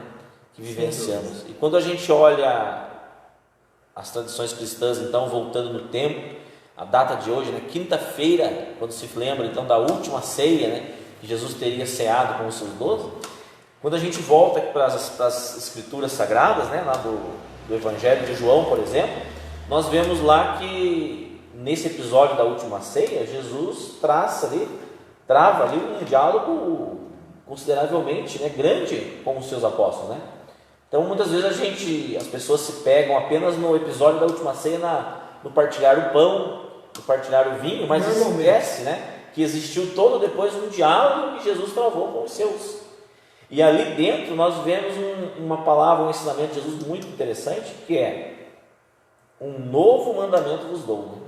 que vivenciamos. E quando a gente olha as tradições cristãs, então, voltando no tempo, a data de hoje, né, quinta-feira, quando se lembra então da última ceia, né, que Jesus teria ceado com os seus 12, quando a gente volta para as escrituras sagradas, né, lá do Evangelho de João, por exemplo, nós vemos lá que nesse episódio da última ceia, Jesus trava ali um diálogo consideravelmente, né, grande com os seus apóstolos, né? Então muitas vezes as pessoas se pegam apenas no episódio da última ceia, no partilhar o pão, no partilhar o vinho, mas esquece, né, que existiu todo depois um diálogo que Jesus travou com os seus. E ali dentro nós vemos uma palavra, um ensinamento de Jesus muito interessante, que é: um novo mandamento vos dou. Né?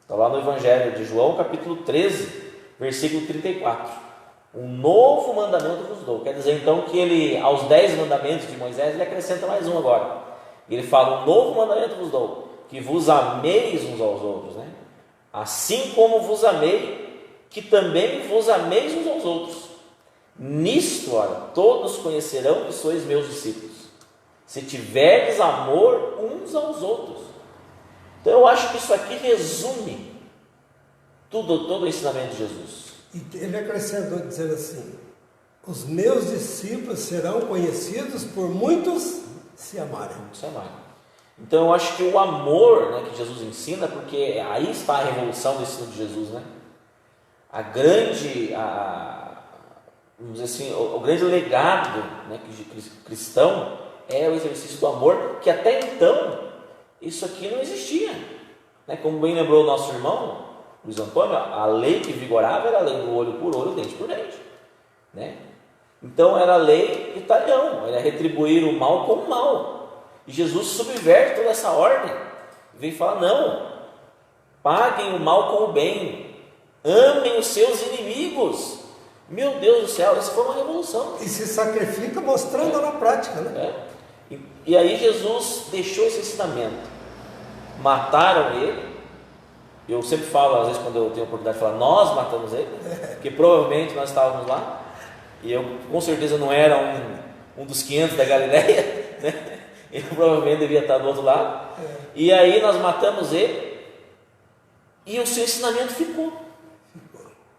Está lá no Evangelho de João, capítulo 13, versículo 34. Um novo mandamento vos dou. Quer dizer então que ele, aos 10 mandamentos de Moisés, ele acrescenta mais um agora. Ele fala: um novo mandamento vos dou, que vos ameis uns aos outros, né? Assim como vos amei, que também vos ameis uns aos outros. Nisto, ora, todos conhecerão que sois meus discípulos, se tiverdes amor uns aos outros. Então eu acho que isso aqui resume todo o ensinamento de Jesus. E ele acrescentou dizendo assim: os meus discípulos serão conhecidos por muitos se amarem. Então eu acho que o amor, né, que Jesus ensina, porque aí está a revolução do ensino de Jesus, né? Vamos dizer assim, o grande legado, né, cristão é o exercício do amor, que até então isso aqui não existia, né? Como bem lembrou o nosso irmão Luiz Antônio, a lei que vigorava era a lei do olho por olho, dente por dente, né? Então era a lei de talião, era retribuir o mal com o mal. E Jesus subverte toda essa ordem, vem falar: não, paguem o mal com o bem, amem os seus inimigos. Meu Deus do céu, isso foi uma revolução. E se sacrifica mostrando na prática, né? E aí Jesus deixou esse ensinamento. Mataram ele. Eu sempre falo, às vezes quando eu tenho a oportunidade de falar, nós matamos ele, porque provavelmente nós estávamos lá, e eu com certeza não era um dos 500 da Galileia, né? Ele provavelmente devia estar do outro lado. E aí nós matamos ele, e o seu ensinamento ficou.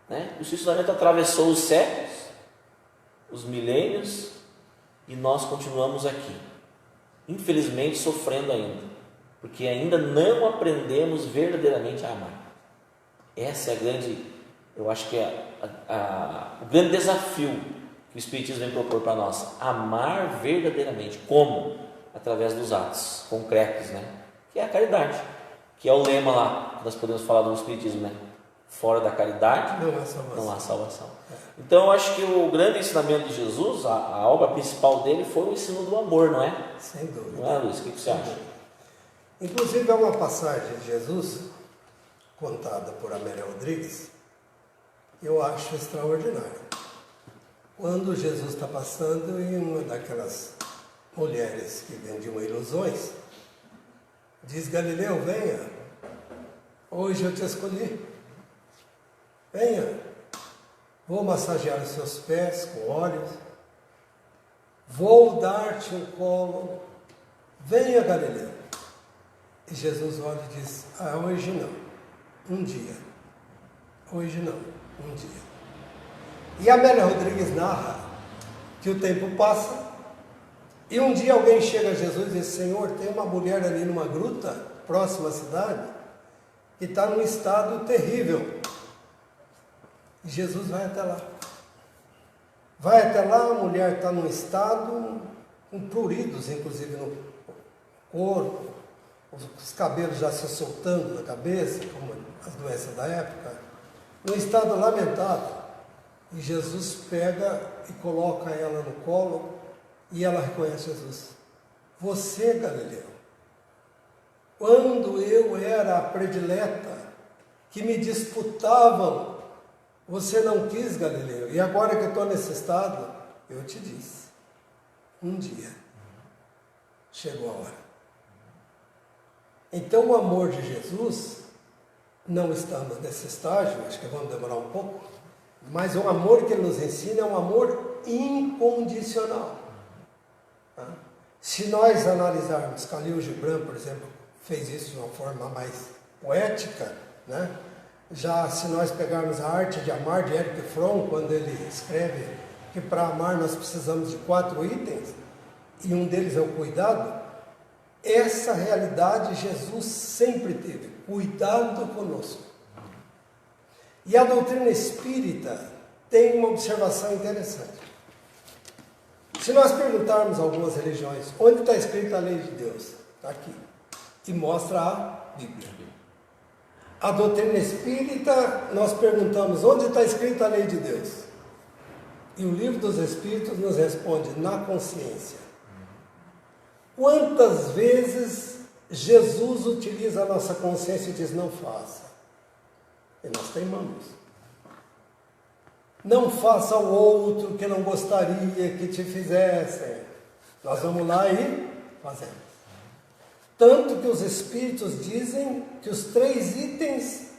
Né? O seu ensinamento atravessou os séculos, os milênios, e nós continuamos aqui, infelizmente sofrendo ainda, porque ainda não aprendemos verdadeiramente a amar. Essa é a grande, eu acho que é o grande desafio que o Espiritismo vem propor para nós? Amar verdadeiramente. Como? Através dos atos concretos, né? Que é a caridade, que é o lema lá que nós podemos falar do Espiritismo, né? Fora da caridade não há salvação. Então eu acho que o grande ensinamento de Jesus, a obra principal dele foi o ensino do amor, não é? Sem dúvida. Não é, Luiz? O que você acha? Inclusive há uma passagem de Jesus contada por Amélia Rodrigues, eu acho extraordinária. Quando Jesus está passando e uma daquelas mulheres que vendiam ilusões diz: Galileu, venha, hoje eu te escolhi, venha, vou massagear os seus pés com óleos, vou dar-te um colo, venha, Galileu. E Jesus olha e diz: hoje não, um dia, hoje não, um dia. E a Amélia Rodrigues narra que o tempo passa e um dia alguém chega a Jesus e diz: Senhor, tem uma mulher ali numa gruta próxima à cidade que está num estado terrível. E Jesus vai até lá. Vai até lá, a mulher está num estado com pruridos, inclusive no corpo, os cabelos já se soltando na cabeça, como as doenças da época, num estado lamentável. E Jesus pega e coloca ela no colo e ela reconhece Jesus. Você, Galileu, quando eu era a predileta, que me disputavam, você não quis, Galileu, e agora que eu estou nesse estado, eu te disse, um dia chegou a hora. Então o amor de Jesus, não estamos nesse estágio, acho que vamos demorar um pouco, mas o amor que ele nos ensina é um amor incondicional. Se nós analisarmos, Khalil Gibran, por exemplo, fez isso de uma forma mais poética, né? Já se nós pegarmos a Arte de Amar, de Erich Fromm, quando ele escreve que para amar nós precisamos de 4 itens, e um deles é o cuidado, essa realidade Jesus sempre teve, cuidado conosco. E a doutrina espírita tem uma observação interessante. Se nós perguntarmos a algumas religiões, onde está escrita a lei de Deus? Está aqui. E mostra a Bíblia. A doutrina espírita, nós perguntamos, onde está escrita a lei de Deus? E o livro dos Espíritos nos responde, na consciência. Quantas vezes Jesus utiliza a nossa consciência e diz, não faça? E nós teimamos. Não faça ao outro que não gostaria que te fizessem. Nós vamos lá e fazemos. Tanto que os Espíritos dizem que os 3 itens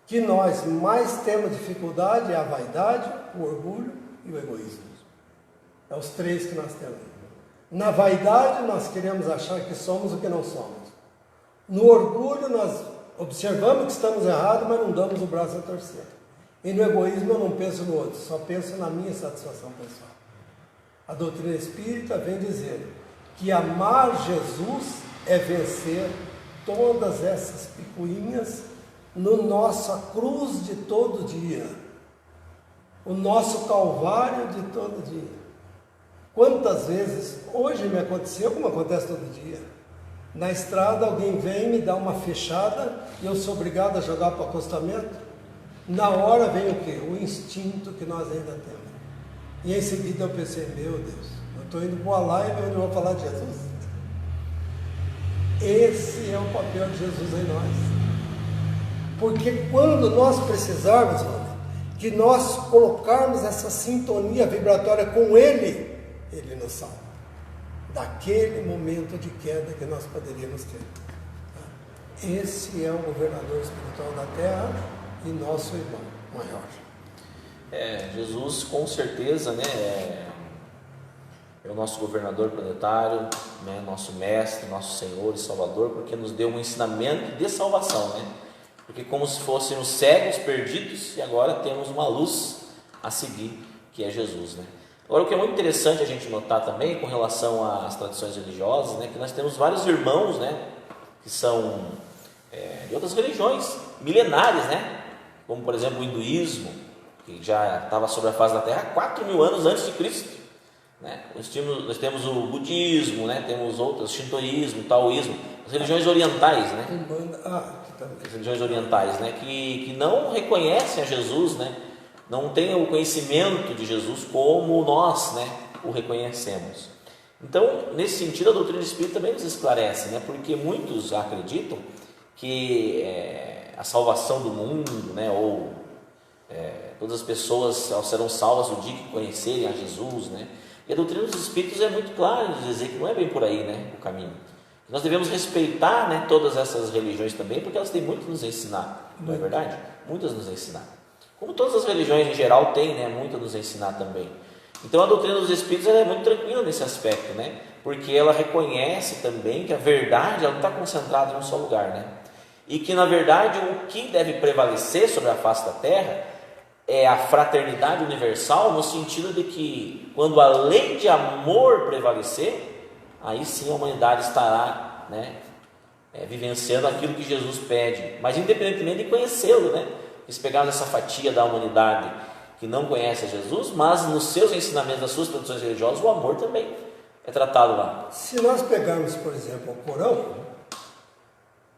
que nós mais temos dificuldade é a vaidade, o orgulho e o egoísmo. É os 3 que nós temos. Na vaidade, nós queremos achar que somos o que não somos. No orgulho, nós observamos que estamos errados, mas não damos o braço a torcer. E no egoísmo, eu não penso no outro, só penso na minha satisfação pessoal. A doutrina espírita vem dizer que amar Jesus é vencer todas essas picuinhas no nossa cruz de todo dia, o nosso calvário de todo dia. Quantas vezes, hoje me aconteceu, como acontece todo dia, na estrada alguém vem me dá uma fechada e eu sou obrigado a jogar para o acostamento. Na hora vem o quê? O instinto que nós ainda temos. E em seguida eu pensei, meu Deus, eu estou indo para uma live e eu não vou falar de Jesus. Esse é o papel de Jesus em nós. Porque quando nós precisarmos, que nós colocarmos essa sintonia vibratória com Ele, Ele nos salva. Daquele momento de queda que nós poderíamos ter. Esse é o governador espiritual da Terra e nosso irmão maior. Jesus com certeza, né, é o nosso governador planetário, né, nosso mestre, nosso Senhor e Salvador, porque nos deu um ensinamento de salvação, né? Porque como se fôssemos cegos, perdidos, e agora temos uma luz a seguir, que é Jesus, né? Agora, o que é muito interessante a gente notar também com relação às tradições religiosas, né, que nós temos vários irmãos, né, que são de outras religiões milenares, né, como por exemplo o hinduísmo, que já estava sobre a face da Terra há 4.000 anos antes de Cristo. Né? Nós temos o budismo, né? Temos outros, shintoísmo, taoísmo, as religiões orientais, né? As religiões orientais, né? Que não reconhecem a Jesus, né? Não têm o conhecimento de Jesus como nós, né? O reconhecemos. Então, nesse sentido, a doutrina espírita também nos esclarece, né? Porque muitos acreditam que a salvação do mundo, né? Ou todas as pessoas serão salvas no dia que conhecerem a Jesus, né? E a doutrina dos espíritos é muito clara de dizer que não é bem por aí, né, o caminho. Nós devemos respeitar, né, todas essas religiões também, porque elas têm muito a nos ensinar, não é verdade? Muitas nos ensinar. Como todas as religiões em geral têm, né, muito a nos ensinar também. Então a doutrina dos espíritos ela é muito tranquila nesse aspecto, né? Porque ela reconhece também que a verdade ela não está concentrada em um só lugar, né? E que na verdade o que deve prevalecer sobre a face da Terra é a fraternidade universal, no sentido de que quando a lei de amor prevalecer, aí sim a humanidade estará, né, vivenciando aquilo que Jesus pede, mas independentemente de conhecê-lo, né? Se pegarmos essa fatia da humanidade que não conhece a Jesus, mas nos seus ensinamentos, nas suas tradições religiosas, o amor também é tratado lá. Se nós pegarmos, por exemplo, o Corão,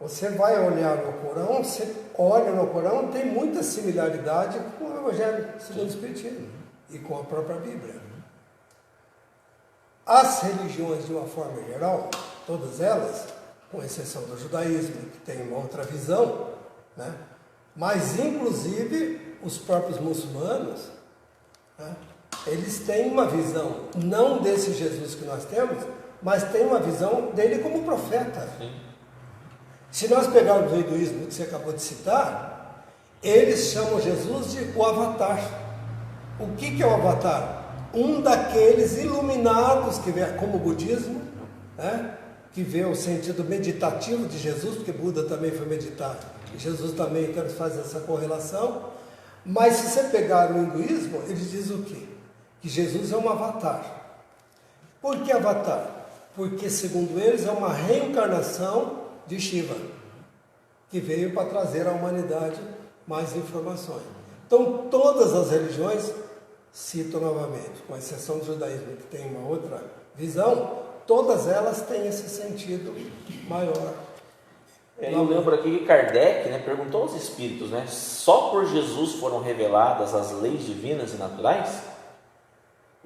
você vai olhar no Corão, você olha no Corão, tem muita similaridade com o Evangelho segundo o Espiritismo e com a própria Bíblia. As religiões, de uma forma geral, todas elas, com exceção do judaísmo, que tem uma outra visão, né? Mas inclusive os próprios muçulmanos, né? Eles têm uma visão, não desse Jesus que nós temos, mas têm uma visão dele como profeta. Sim. Se nós pegarmos o hinduísmo que você acabou de citar, eles chamam Jesus de o Avatar. O que é o Avatar? Um daqueles iluminados que vê, como o budismo, né? Que vê o sentido meditativo de Jesus, porque Buda também foi meditar, e Jesus também, então eles fazem essa correlação. Mas se você pegar o hinduísmo, eles dizem o quê? Que Jesus é um Avatar. Por que Avatar? Porque, segundo eles, é uma reencarnação de Shiva, que veio para trazer à humanidade mais informações. Então, todas as religiões, cito novamente, com exceção do judaísmo, que tem uma outra visão, todas elas têm esse sentido maior. Eu lembro aqui que Kardec, né, perguntou aos espíritos, né, só por Jesus foram reveladas as leis divinas e naturais?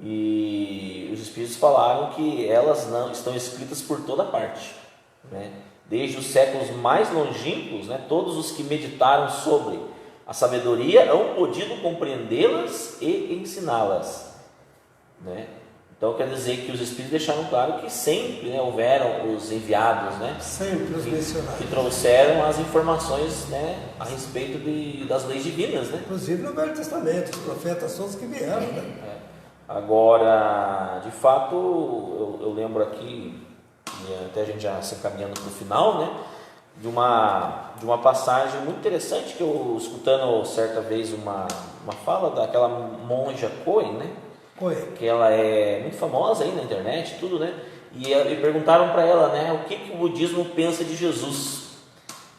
E os espíritos falaram que elas não estão escritas por toda parte, né? Desde os séculos mais longínquos, né, todos os que meditaram sobre a sabedoria hão podido compreendê-las e ensiná-las, né? Então quer dizer que os Espíritos deixaram claro que sempre, né, houveram os enviados, né, sempre os missionários que trouxeram as informações, né, a respeito das leis divinas, né? Inclusive no Velho Testamento, os profetas todos que vieram, né? Agora, de fato, eu lembro aqui, e até a gente já se encaminhando para o final, né, de uma passagem muito interessante que eu, escutando certa vez uma fala daquela monja Coen, né, que ela é muito famosa aí na internet, tudo, né, e perguntaram para ela, né, o que o budismo pensa de Jesus.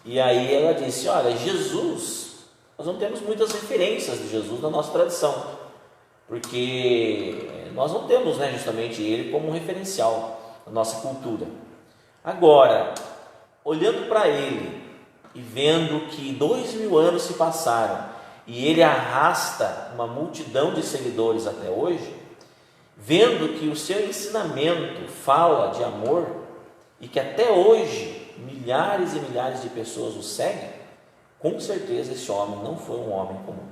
E aí ela disse, olha, Jesus, nós não temos muitas referências de Jesus na nossa tradição, porque nós não temos, né, justamente ele como um referencial na nossa cultura. Agora, olhando para ele e vendo que 2000 anos se passaram e ele arrasta uma multidão de seguidores até hoje, vendo que o seu ensinamento fala de amor e que até hoje milhares e milhares de pessoas o seguem, com certeza esse homem não foi um homem comum.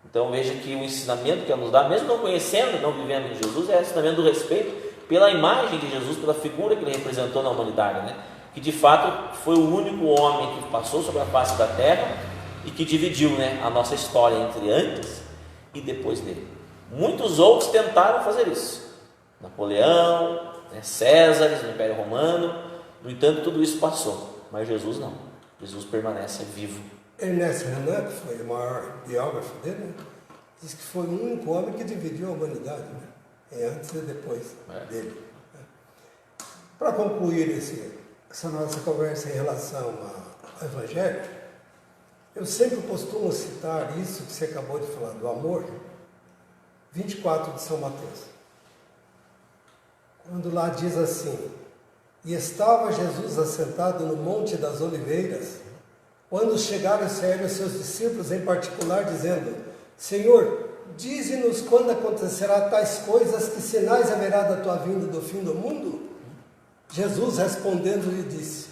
Então veja que o ensinamento que ela nos dá, mesmo não conhecendo, não vivendo em Jesus, é o ensinamento do respeito pela imagem de Jesus, pela figura que ele representou na humanidade, né? Que de fato foi o único homem que passou sobre a face da terra e que dividiu, né, a nossa história entre antes e depois dele. Muitos outros tentaram fazer isso, Napoleão, né, César, no Império Romano, no entanto tudo isso passou, mas Jesus não, Jesus permanece vivo. Ernest Renan, que foi o maior biógrafo dele, né, diz que foi o único homem que dividiu a humanidade, né, antes e depois dele. Né. Para concluir essa nossa conversa em relação ao Evangelho, Eu sempre costumo citar isso que você acabou de falar, do amor, 24 de São Mateus. Quando lá diz assim: e estava Jesus assentado no Monte das Oliveiras, quando chegaram a ele os seus discípulos em particular, dizendo: Senhor, dize-nos quando acontecerá tais coisas, que sinais haverá da tua vinda do fim do mundo? Jesus respondendo lhe disse: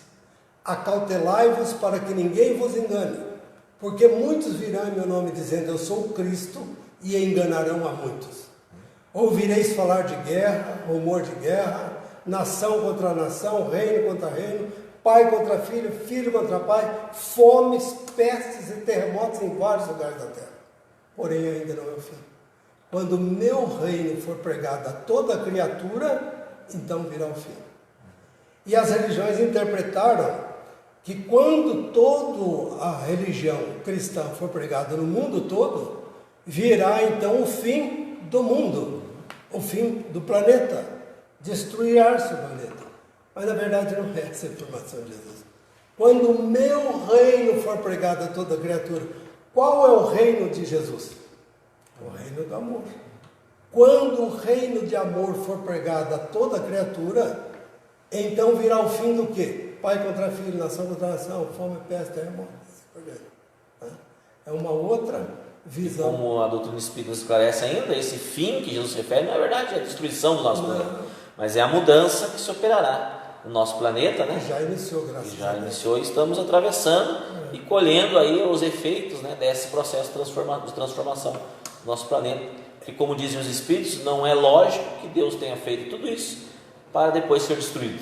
acautelai-vos para que ninguém vos engane, porque muitos virão em meu nome dizendo: eu sou o Cristo, e enganarão a muitos. Ouvireis falar de guerra, rumor de guerra, nação contra nação, reino contra reino, pai contra filho, filho contra pai, fomes, pestes e terremotos em vários lugares da terra. Porém ainda não é o fim. Quando o meu reino for pregado a toda criatura, então virá o fim. E as religiões interpretaram que quando toda a religião cristã for pregada no mundo todo, virá então o fim do mundo, o fim do planeta, destruirá-se o planeta. Mas na verdade não é essa a informação de Jesus. Quando o meu reino for pregado a toda criatura, qual é o reino de Jesus? O reino do amor. Quando o reino de amor for pregado a toda criatura, então virá o fim do quê? Pai contra filho, nação contra nação, fome, peste, terremotos. É uma outra visão. E como a doutrina espírita esclarece ainda, esse fim que Jesus se refere não é verdade, é a destruição do nosso planeta, mas é a mudança que se operará no nosso planeta, né? Já iniciou, graças a Deus. Já iniciou e estamos atravessando e colhendo aí os efeitos, né, desse processo de transformação do nosso planeta. Que, como dizem os espíritos, não é lógico que Deus tenha feito tudo isso para depois ser destruído.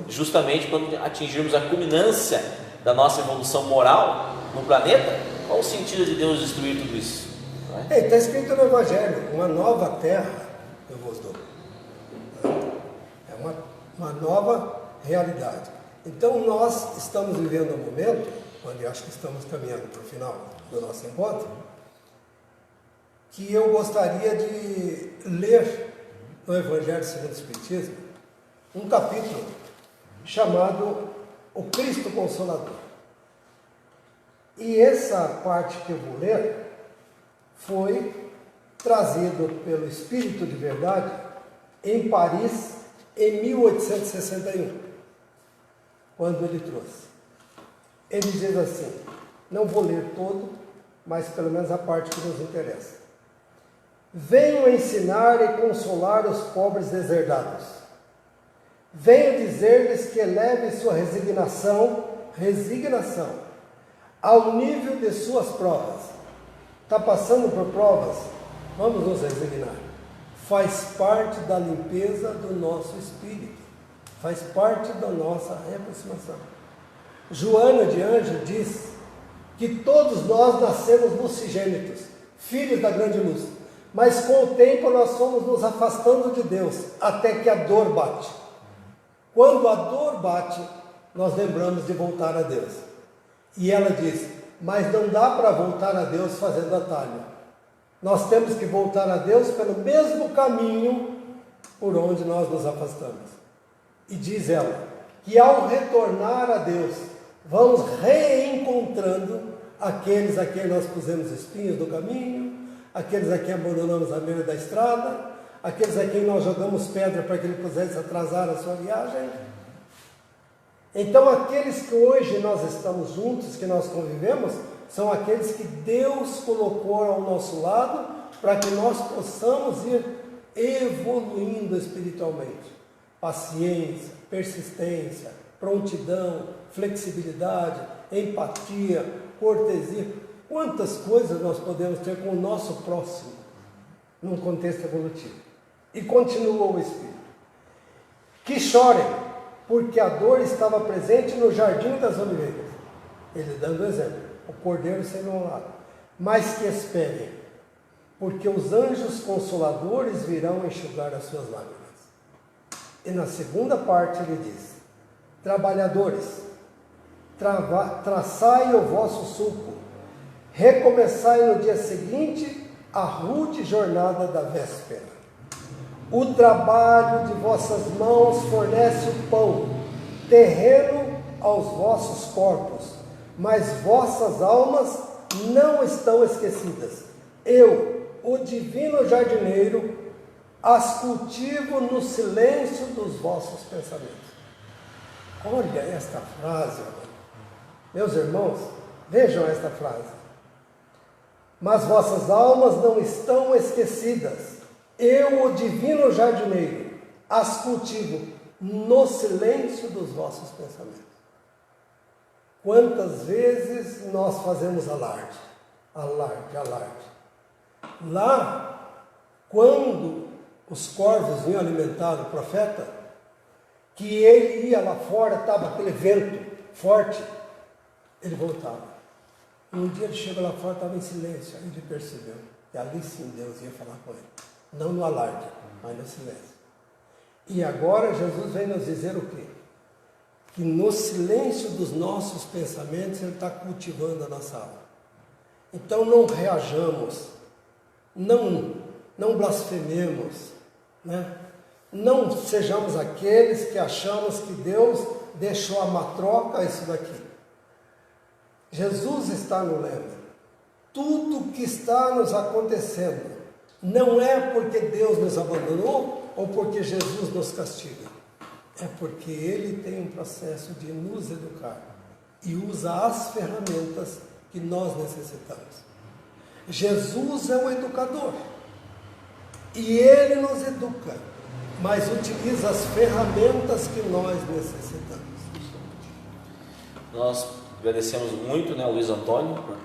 Justamente quando atingirmos a culminância da nossa evolução moral no planeta, qual o sentido de Deus destruir tudo isso? Está escrito no Evangelho: uma nova terra eu vos dou. É uma nova realidade. Então nós estamos vivendo um momento, onde eu acho que estamos caminhando para o final do nosso encontro, que eu gostaria de ler no Evangelho segundo o Espiritismo um capítulo chamado O Cristo Consolador. E essa parte que eu vou ler foi trazido pelo Espírito de Verdade em Paris em 1861, quando ele trouxe. Ele diz assim, não vou ler todo, mas pelo menos a parte que nos interessa. Venho ensinar e consolar os pobres deserdados. Venho dizer-lhes que elevem sua resignação, ao nível de suas provas. Está passando por provas? Vamos nos resignar. Faz parte da limpeza do nosso espírito. Faz parte da nossa reaproximação. Joana de Anjos diz que todos nós nascemos lucigênitos, filhos da grande luz. Mas com o tempo nós fomos nos afastando de Deus, até que a dor bate. Quando a dor bate, nós lembramos de voltar a Deus. E ela diz, mas não dá para voltar a Deus fazendo atalho. Nós temos que voltar a Deus pelo mesmo caminho por onde nós nos afastamos. E diz ela, que ao retornar a Deus, vamos reencontrando aqueles a quem nós pusemos espinhos no caminho, aqueles a quem abandonamos a beira da estrada, aqueles a quem nós jogamos pedra para que ele pudesse atrasar a sua viagem. Então aqueles que hoje nós estamos juntos, que nós convivemos, são aqueles que Deus colocou ao nosso lado para que nós possamos ir evoluindo espiritualmente. Paciência, persistência, prontidão, flexibilidade, empatia, cortesia. Quantas coisas nós podemos ter com o nosso próximo num contexto evolutivo. E continua o Espírito. Que chorem, porque a dor estava presente no jardim das oliveiras. Ele dando exemplo, o cordeiro sendo ao lado. Mas que esperem, porque os anjos consoladores virão enxugar as suas lágrimas. E na segunda parte ele diz, trabalhadores, traçai o vosso sulco, recomeçai no dia seguinte a rude jornada da véspera. O trabalho de vossas mãos fornece o pão, terreno aos vossos corpos, mas vossas almas não estão esquecidas. Eu, o divino jardineiro, as cultivo no silêncio dos vossos pensamentos. Olha esta frase, meus irmãos, vejam esta frase. Mas vossas almas não estão esquecidas. Eu, o divino jardineiro, as cultivo no silêncio dos vossos pensamentos. Quantas vezes nós fazemos alarde? Lá, quando os corvos vinham alimentar o profeta, que ele ia lá fora, estava aquele vento forte, ele voltava. E um dia ele chega lá fora, estava em silêncio, aí ele percebeu. E ali sim Deus ia falar com ele. Não no alarde, mas no silêncio. E agora Jesus vem nos dizer o quê? Que no silêncio dos nossos pensamentos Ele está cultivando a nossa alma. Então não reajamos, não blasfememos, né? Não sejamos aqueles que achamos que Deus deixou a matroca isso daqui. Jesus está no lema. Tudo que está nos acontecendo não é porque Deus nos abandonou ou porque Jesus nos castiga. É porque Ele tem um processo de nos educar e usa as ferramentas que nós necessitamos. Jesus é o educador e Ele nos educa, mas utiliza as ferramentas que nós necessitamos. Nós agradecemos muito, o Luiz Antônio por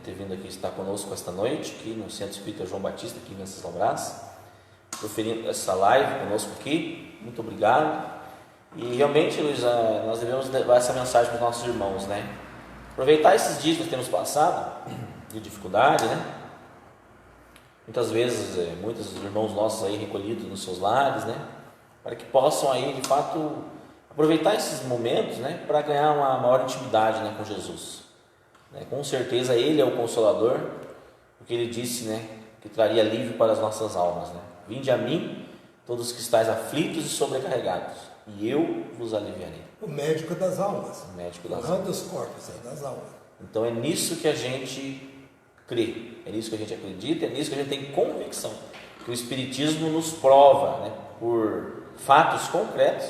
ter vindo aqui estar conosco esta noite, aqui no Centro Espírita João Batista, aqui em Venceslau Braz, proferindo essa live conosco aqui. Muito obrigado. E realmente, Luiz, nós devemos levar essa mensagem para os nossos irmãos, aproveitar esses dias que nós temos passado de dificuldade, muitas vezes, muitos irmãos nossos aí recolhidos nos seus lares, para que possam aí, de fato, aproveitar esses momentos, para ganhar uma maior intimidade, com Jesus. Com certeza Ele é o Consolador, porque Ele disse, que traria alívio para as nossas almas, Vinde a mim, todos que estáis aflitos e sobrecarregados, e eu vos aliviarei. O médico das almas. O médico das almas. Não dos corpos, é das almas. Então é nisso que a gente crê, é nisso que a gente acredita, é nisso que a gente tem convicção, que o Espiritismo nos prova, por fatos concretos,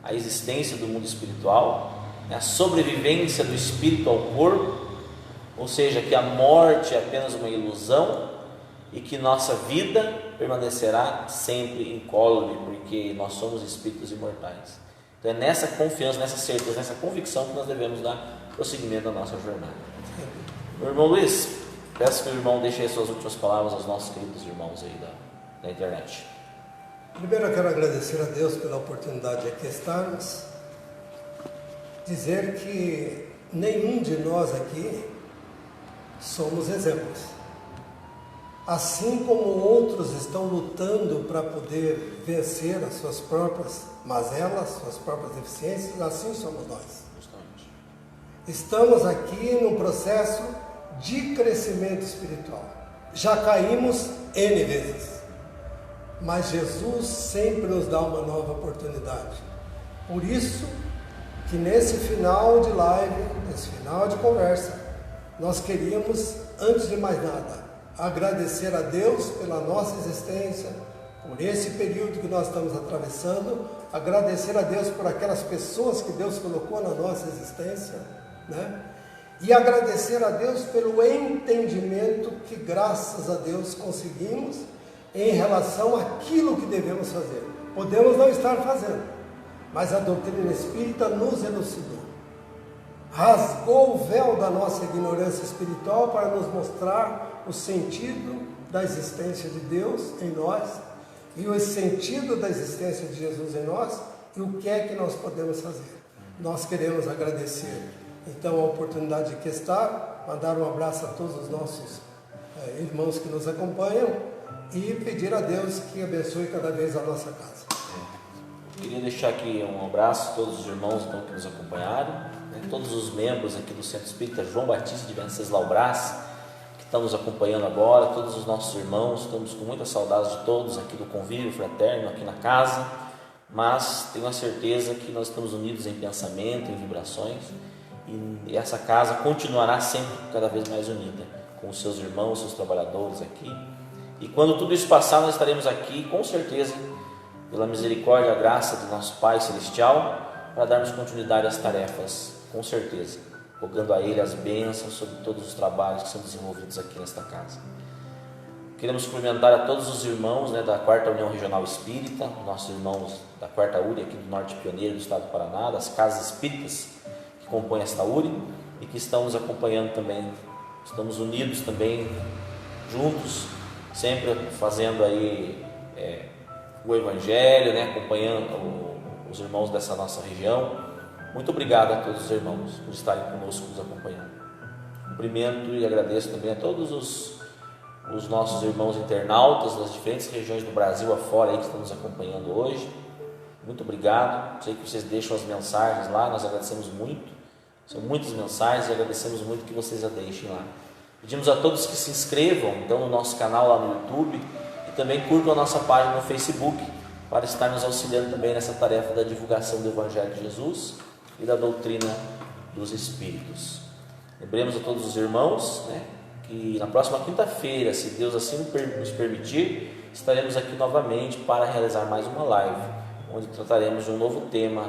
a existência do mundo espiritual, a sobrevivência do espírito ao corpo, ou seja, que a morte é apenas uma ilusão e que nossa vida permanecerá sempre incólume, porque nós somos espíritos imortais. Então é nessa confiança, nessa certeza, nessa convicção que nós devemos dar prosseguimento à nossa jornada. Meu irmão Luiz, peço que o irmão deixe as suas últimas palavras aos nossos queridos irmãos aí da internet. Primeiro eu quero agradecer a Deus pela oportunidade de aqui estarmos, dizer que nenhum de nós aqui somos exemplos. Assim como outros estão lutando para poder vencer as suas próprias mazelas, suas próprias deficiências, assim somos nós. Justamente. Estamos aqui num processo de crescimento espiritual. Já caímos N vezes, mas Jesus sempre nos dá uma nova oportunidade. Por isso que nesse final de live, nesse final de conversa, nós queríamos, antes de mais nada, agradecer a Deus pela nossa existência, por esse período que nós estamos atravessando, agradecer a Deus por aquelas pessoas que Deus colocou na nossa existência, e agradecer a Deus pelo entendimento que, graças a Deus, conseguimos em relação àquilo que devemos fazer. Podemos não estar fazendo, mas a doutrina espírita nos elucidou. Rasgou o véu da nossa ignorância espiritual para nos mostrar o sentido da existência de Deus em nós e o sentido da existência de Jesus em nós e o que é que nós podemos fazer. Nós queremos agradecer, então, a oportunidade de aqui estar, mandar um abraço a todos os nossos irmãos que nos acompanham e pedir a Deus que abençoe cada vez a nossa casa. Queria deixar aqui um abraço a todos os irmãos que nos acompanharam, todos os membros aqui do Centro Espírita João Batista de Venceslau Braz, que estão nos acompanhando agora, todos os nossos irmãos. Estamos com muita saudade de todos aqui do convívio fraterno aqui na casa, mas tenho a certeza que nós estamos unidos em pensamento, em vibrações, e essa casa continuará sempre cada vez mais unida com os seus irmãos, seus trabalhadores aqui. E quando tudo isso passar, nós estaremos aqui, com certeza, pela misericórdia e a graça do nosso Pai Celestial, para darmos continuidade às tarefas, com certeza, rogando a Ele as bênçãos sobre todos os trabalhos que são desenvolvidos aqui nesta casa. Queremos cumprimentar a todos os irmãos, da 4ª União Regional Espírita, nossos irmãos da 4ª URI aqui do Norte Pioneiro do Estado do Paraná, das casas espíritas que compõem esta URI e que estão nos acompanhando também. Estamos unidos também, juntos, sempre fazendo aí o Evangelho, acompanhando os irmãos dessa nossa região. Muito obrigado a todos os irmãos por estarem conosco, nos acompanhando. Cumprimento e agradeço também a todos os nossos irmãos internautas das diferentes regiões do Brasil afora aí que estão nos acompanhando hoje. Muito obrigado. Sei que vocês deixam as mensagens lá, nós agradecemos muito. São muitas mensagens e agradecemos muito que vocês a deixem lá. Pedimos a todos que se inscrevam então no nosso canal lá no YouTube e também curtam a nossa página no Facebook para estar nos auxiliando também nessa tarefa da divulgação do Evangelho de Jesus e da doutrina dos Espíritos. Lembremos a todos os irmãos, que na próxima quinta-feira, se Deus assim nos permitir, estaremos aqui novamente para realizar mais uma live, onde trataremos de um novo tema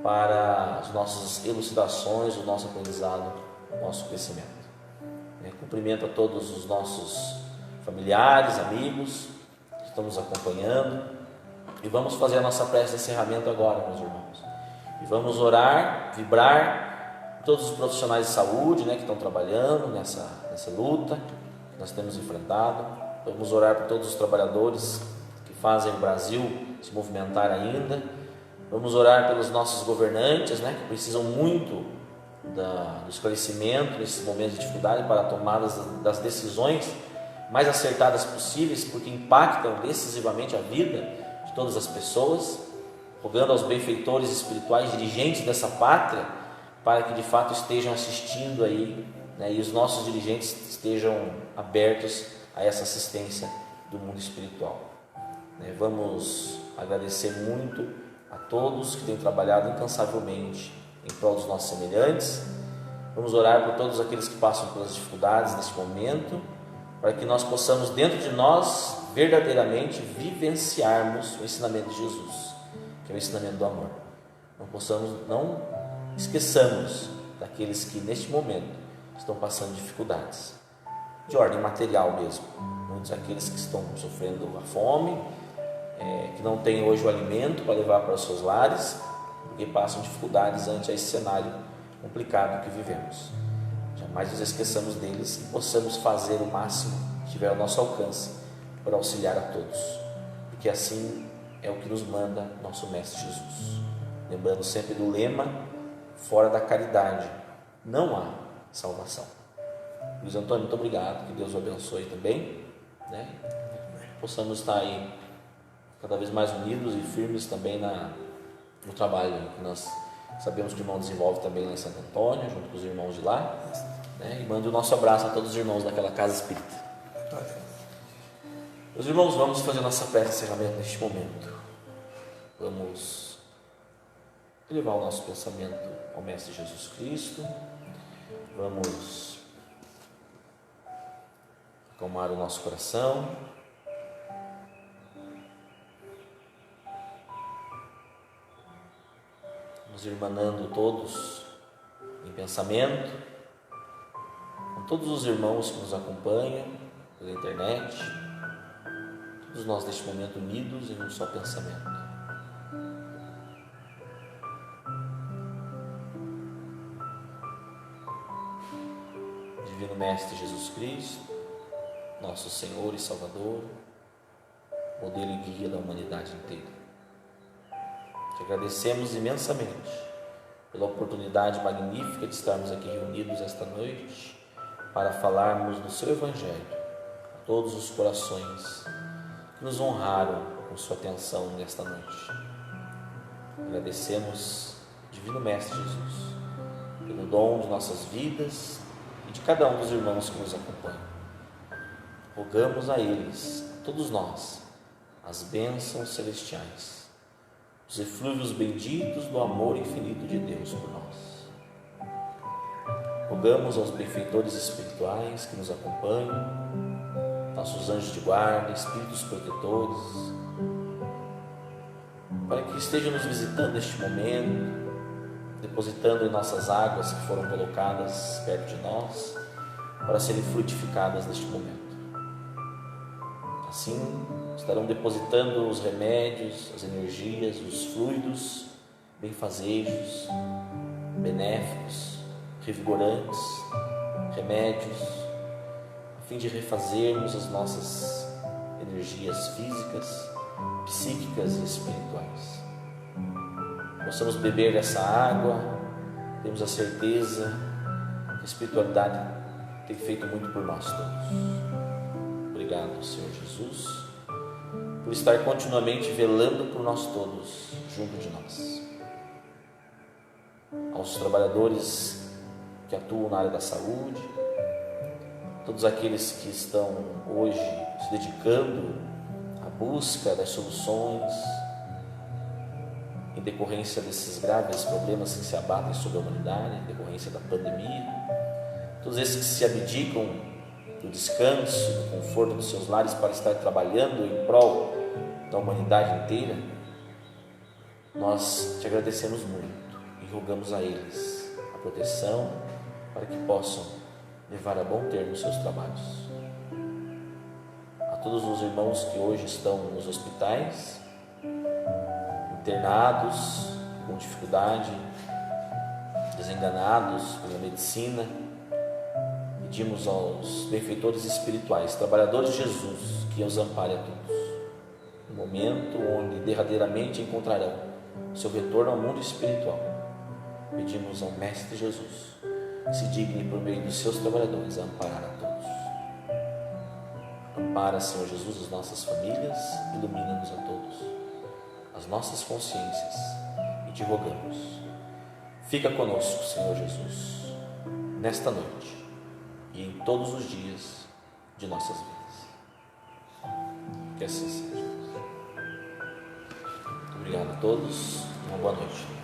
para as nossas elucidações, o nosso aprendizado, o nosso crescimento. Cumprimento a todos os nossos familiares, amigos que estão nos acompanhando e vamos fazer a nossa prece de encerramento agora, meus irmãos. E vamos orar, vibrar todos os profissionais de saúde, que estão trabalhando nessa luta que nós temos enfrentado. Vamos orar por todos os trabalhadores que fazem o Brasil se movimentar ainda. Vamos orar pelos nossos governantes, que precisam muito do esclarecimento nesses momentos de dificuldade para a tomada das decisões mais acertadas possíveis, porque impactam decisivamente a vida de todas as pessoas, rogando aos benfeitores espirituais, dirigentes dessa pátria, para que de fato estejam assistindo aí, e os nossos dirigentes estejam abertos a essa assistência do mundo espiritual. Vamos agradecer muito a todos que têm trabalhado incansavelmente em prol dos nossos semelhantes. Vamos orar por todos aqueles que passam pelas dificuldades neste momento, para que nós possamos dentro de nós verdadeiramente vivenciarmos o ensinamento de Jesus, que é o ensinamento do amor. Não esqueçamos daqueles que neste momento estão passando dificuldades de ordem material mesmo, muitos aqueles que estão sofrendo a fome, que não têm hoje o alimento para levar para os seus lares, porque passam dificuldades ante esse cenário complicado que vivemos. Jamais nos esqueçamos deles e possamos fazer o máximo que estiver ao nosso alcance para auxiliar a todos, porque assim é o que nos manda nosso Mestre Jesus. Lembrando sempre do lema: fora da caridade não há salvação. Luiz Antônio, muito obrigado, que Deus o abençoe também, possamos estar aí cada vez mais unidos e firmes também no trabalho que nós sabemos que o irmão desenvolve também lá em Santo Antônio, junto com os irmãos de lá, e mande o nosso abraço a todos os irmãos daquela casa espírita. Meus irmãos, vamos fazer nossa prece de encerramento neste momento. Vamos elevar o nosso pensamento ao Mestre Jesus Cristo. Vamos acalmar o nosso coração. Nos irmanando todos em pensamento, com todos os irmãos que nos acompanham pela internet, todos nós neste momento unidos em um só pensamento. Divino Mestre Jesus Cristo, nosso Senhor e Salvador, modelo e guia da humanidade inteira. Te agradecemos imensamente pela oportunidade magnífica de estarmos aqui reunidos esta noite para falarmos do seu Evangelho a todos os corações que nos honraram com sua atenção nesta noite. Agradecemos, Divino Mestre Jesus, pelo dom de nossas vidas e de cada um dos irmãos que nos acompanham. Rogamos a eles, a todos nós, as bênçãos celestiais, os eflúvios benditos do amor infinito de Deus por nós. rogamos aos benfeitores espirituais que nos acompanham, nossos anjos de guarda, espíritos protetores, para que estejam nos visitando neste momento, depositando em nossas águas que foram colocadas perto de nós, para serem frutificadas neste momento. Assim, estarão depositando os remédios, as energias, os fluidos benfazejos, benéficos, revigorantes, remédios, a fim de refazermos as nossas energias físicas, psíquicas e espirituais. Possamos beber dessa água, temos a certeza que a espiritualidade tem feito muito por nós todos. Obrigado, Senhor Jesus, por estar continuamente velando por nós todos, junto de nós. Aos trabalhadores que atuam na área da saúde, todos aqueles que estão hoje se dedicando à busca das soluções em decorrência desses graves problemas que se abatem sobre a humanidade, em decorrência da pandemia, todos esses que se abdicam do descanso, do conforto dos seus lares para estar trabalhando em prol da humanidade inteira, nós te agradecemos muito e rogamos a eles a proteção para que possam levar a bom termo os seus trabalhos. A todos os irmãos que hoje estão nos hospitais, internados com dificuldade, desenganados pela medicina, pedimos aos benfeitores espirituais, trabalhadores de Jesus, que os ampare a todos, no momento onde derradeiramente encontrarão seu retorno ao mundo espiritual. Pedimos ao Mestre Jesus que se digne por meio dos seus trabalhadores a amparar a todos. Ampara, Senhor Jesus, as nossas famílias, ilumina-nos a todos, as nossas consciências, e te rogamos, fica conosco, Senhor Jesus, nesta noite e em todos os dias de nossas vidas. Que assim seja. Muito obrigado a todos, uma boa noite.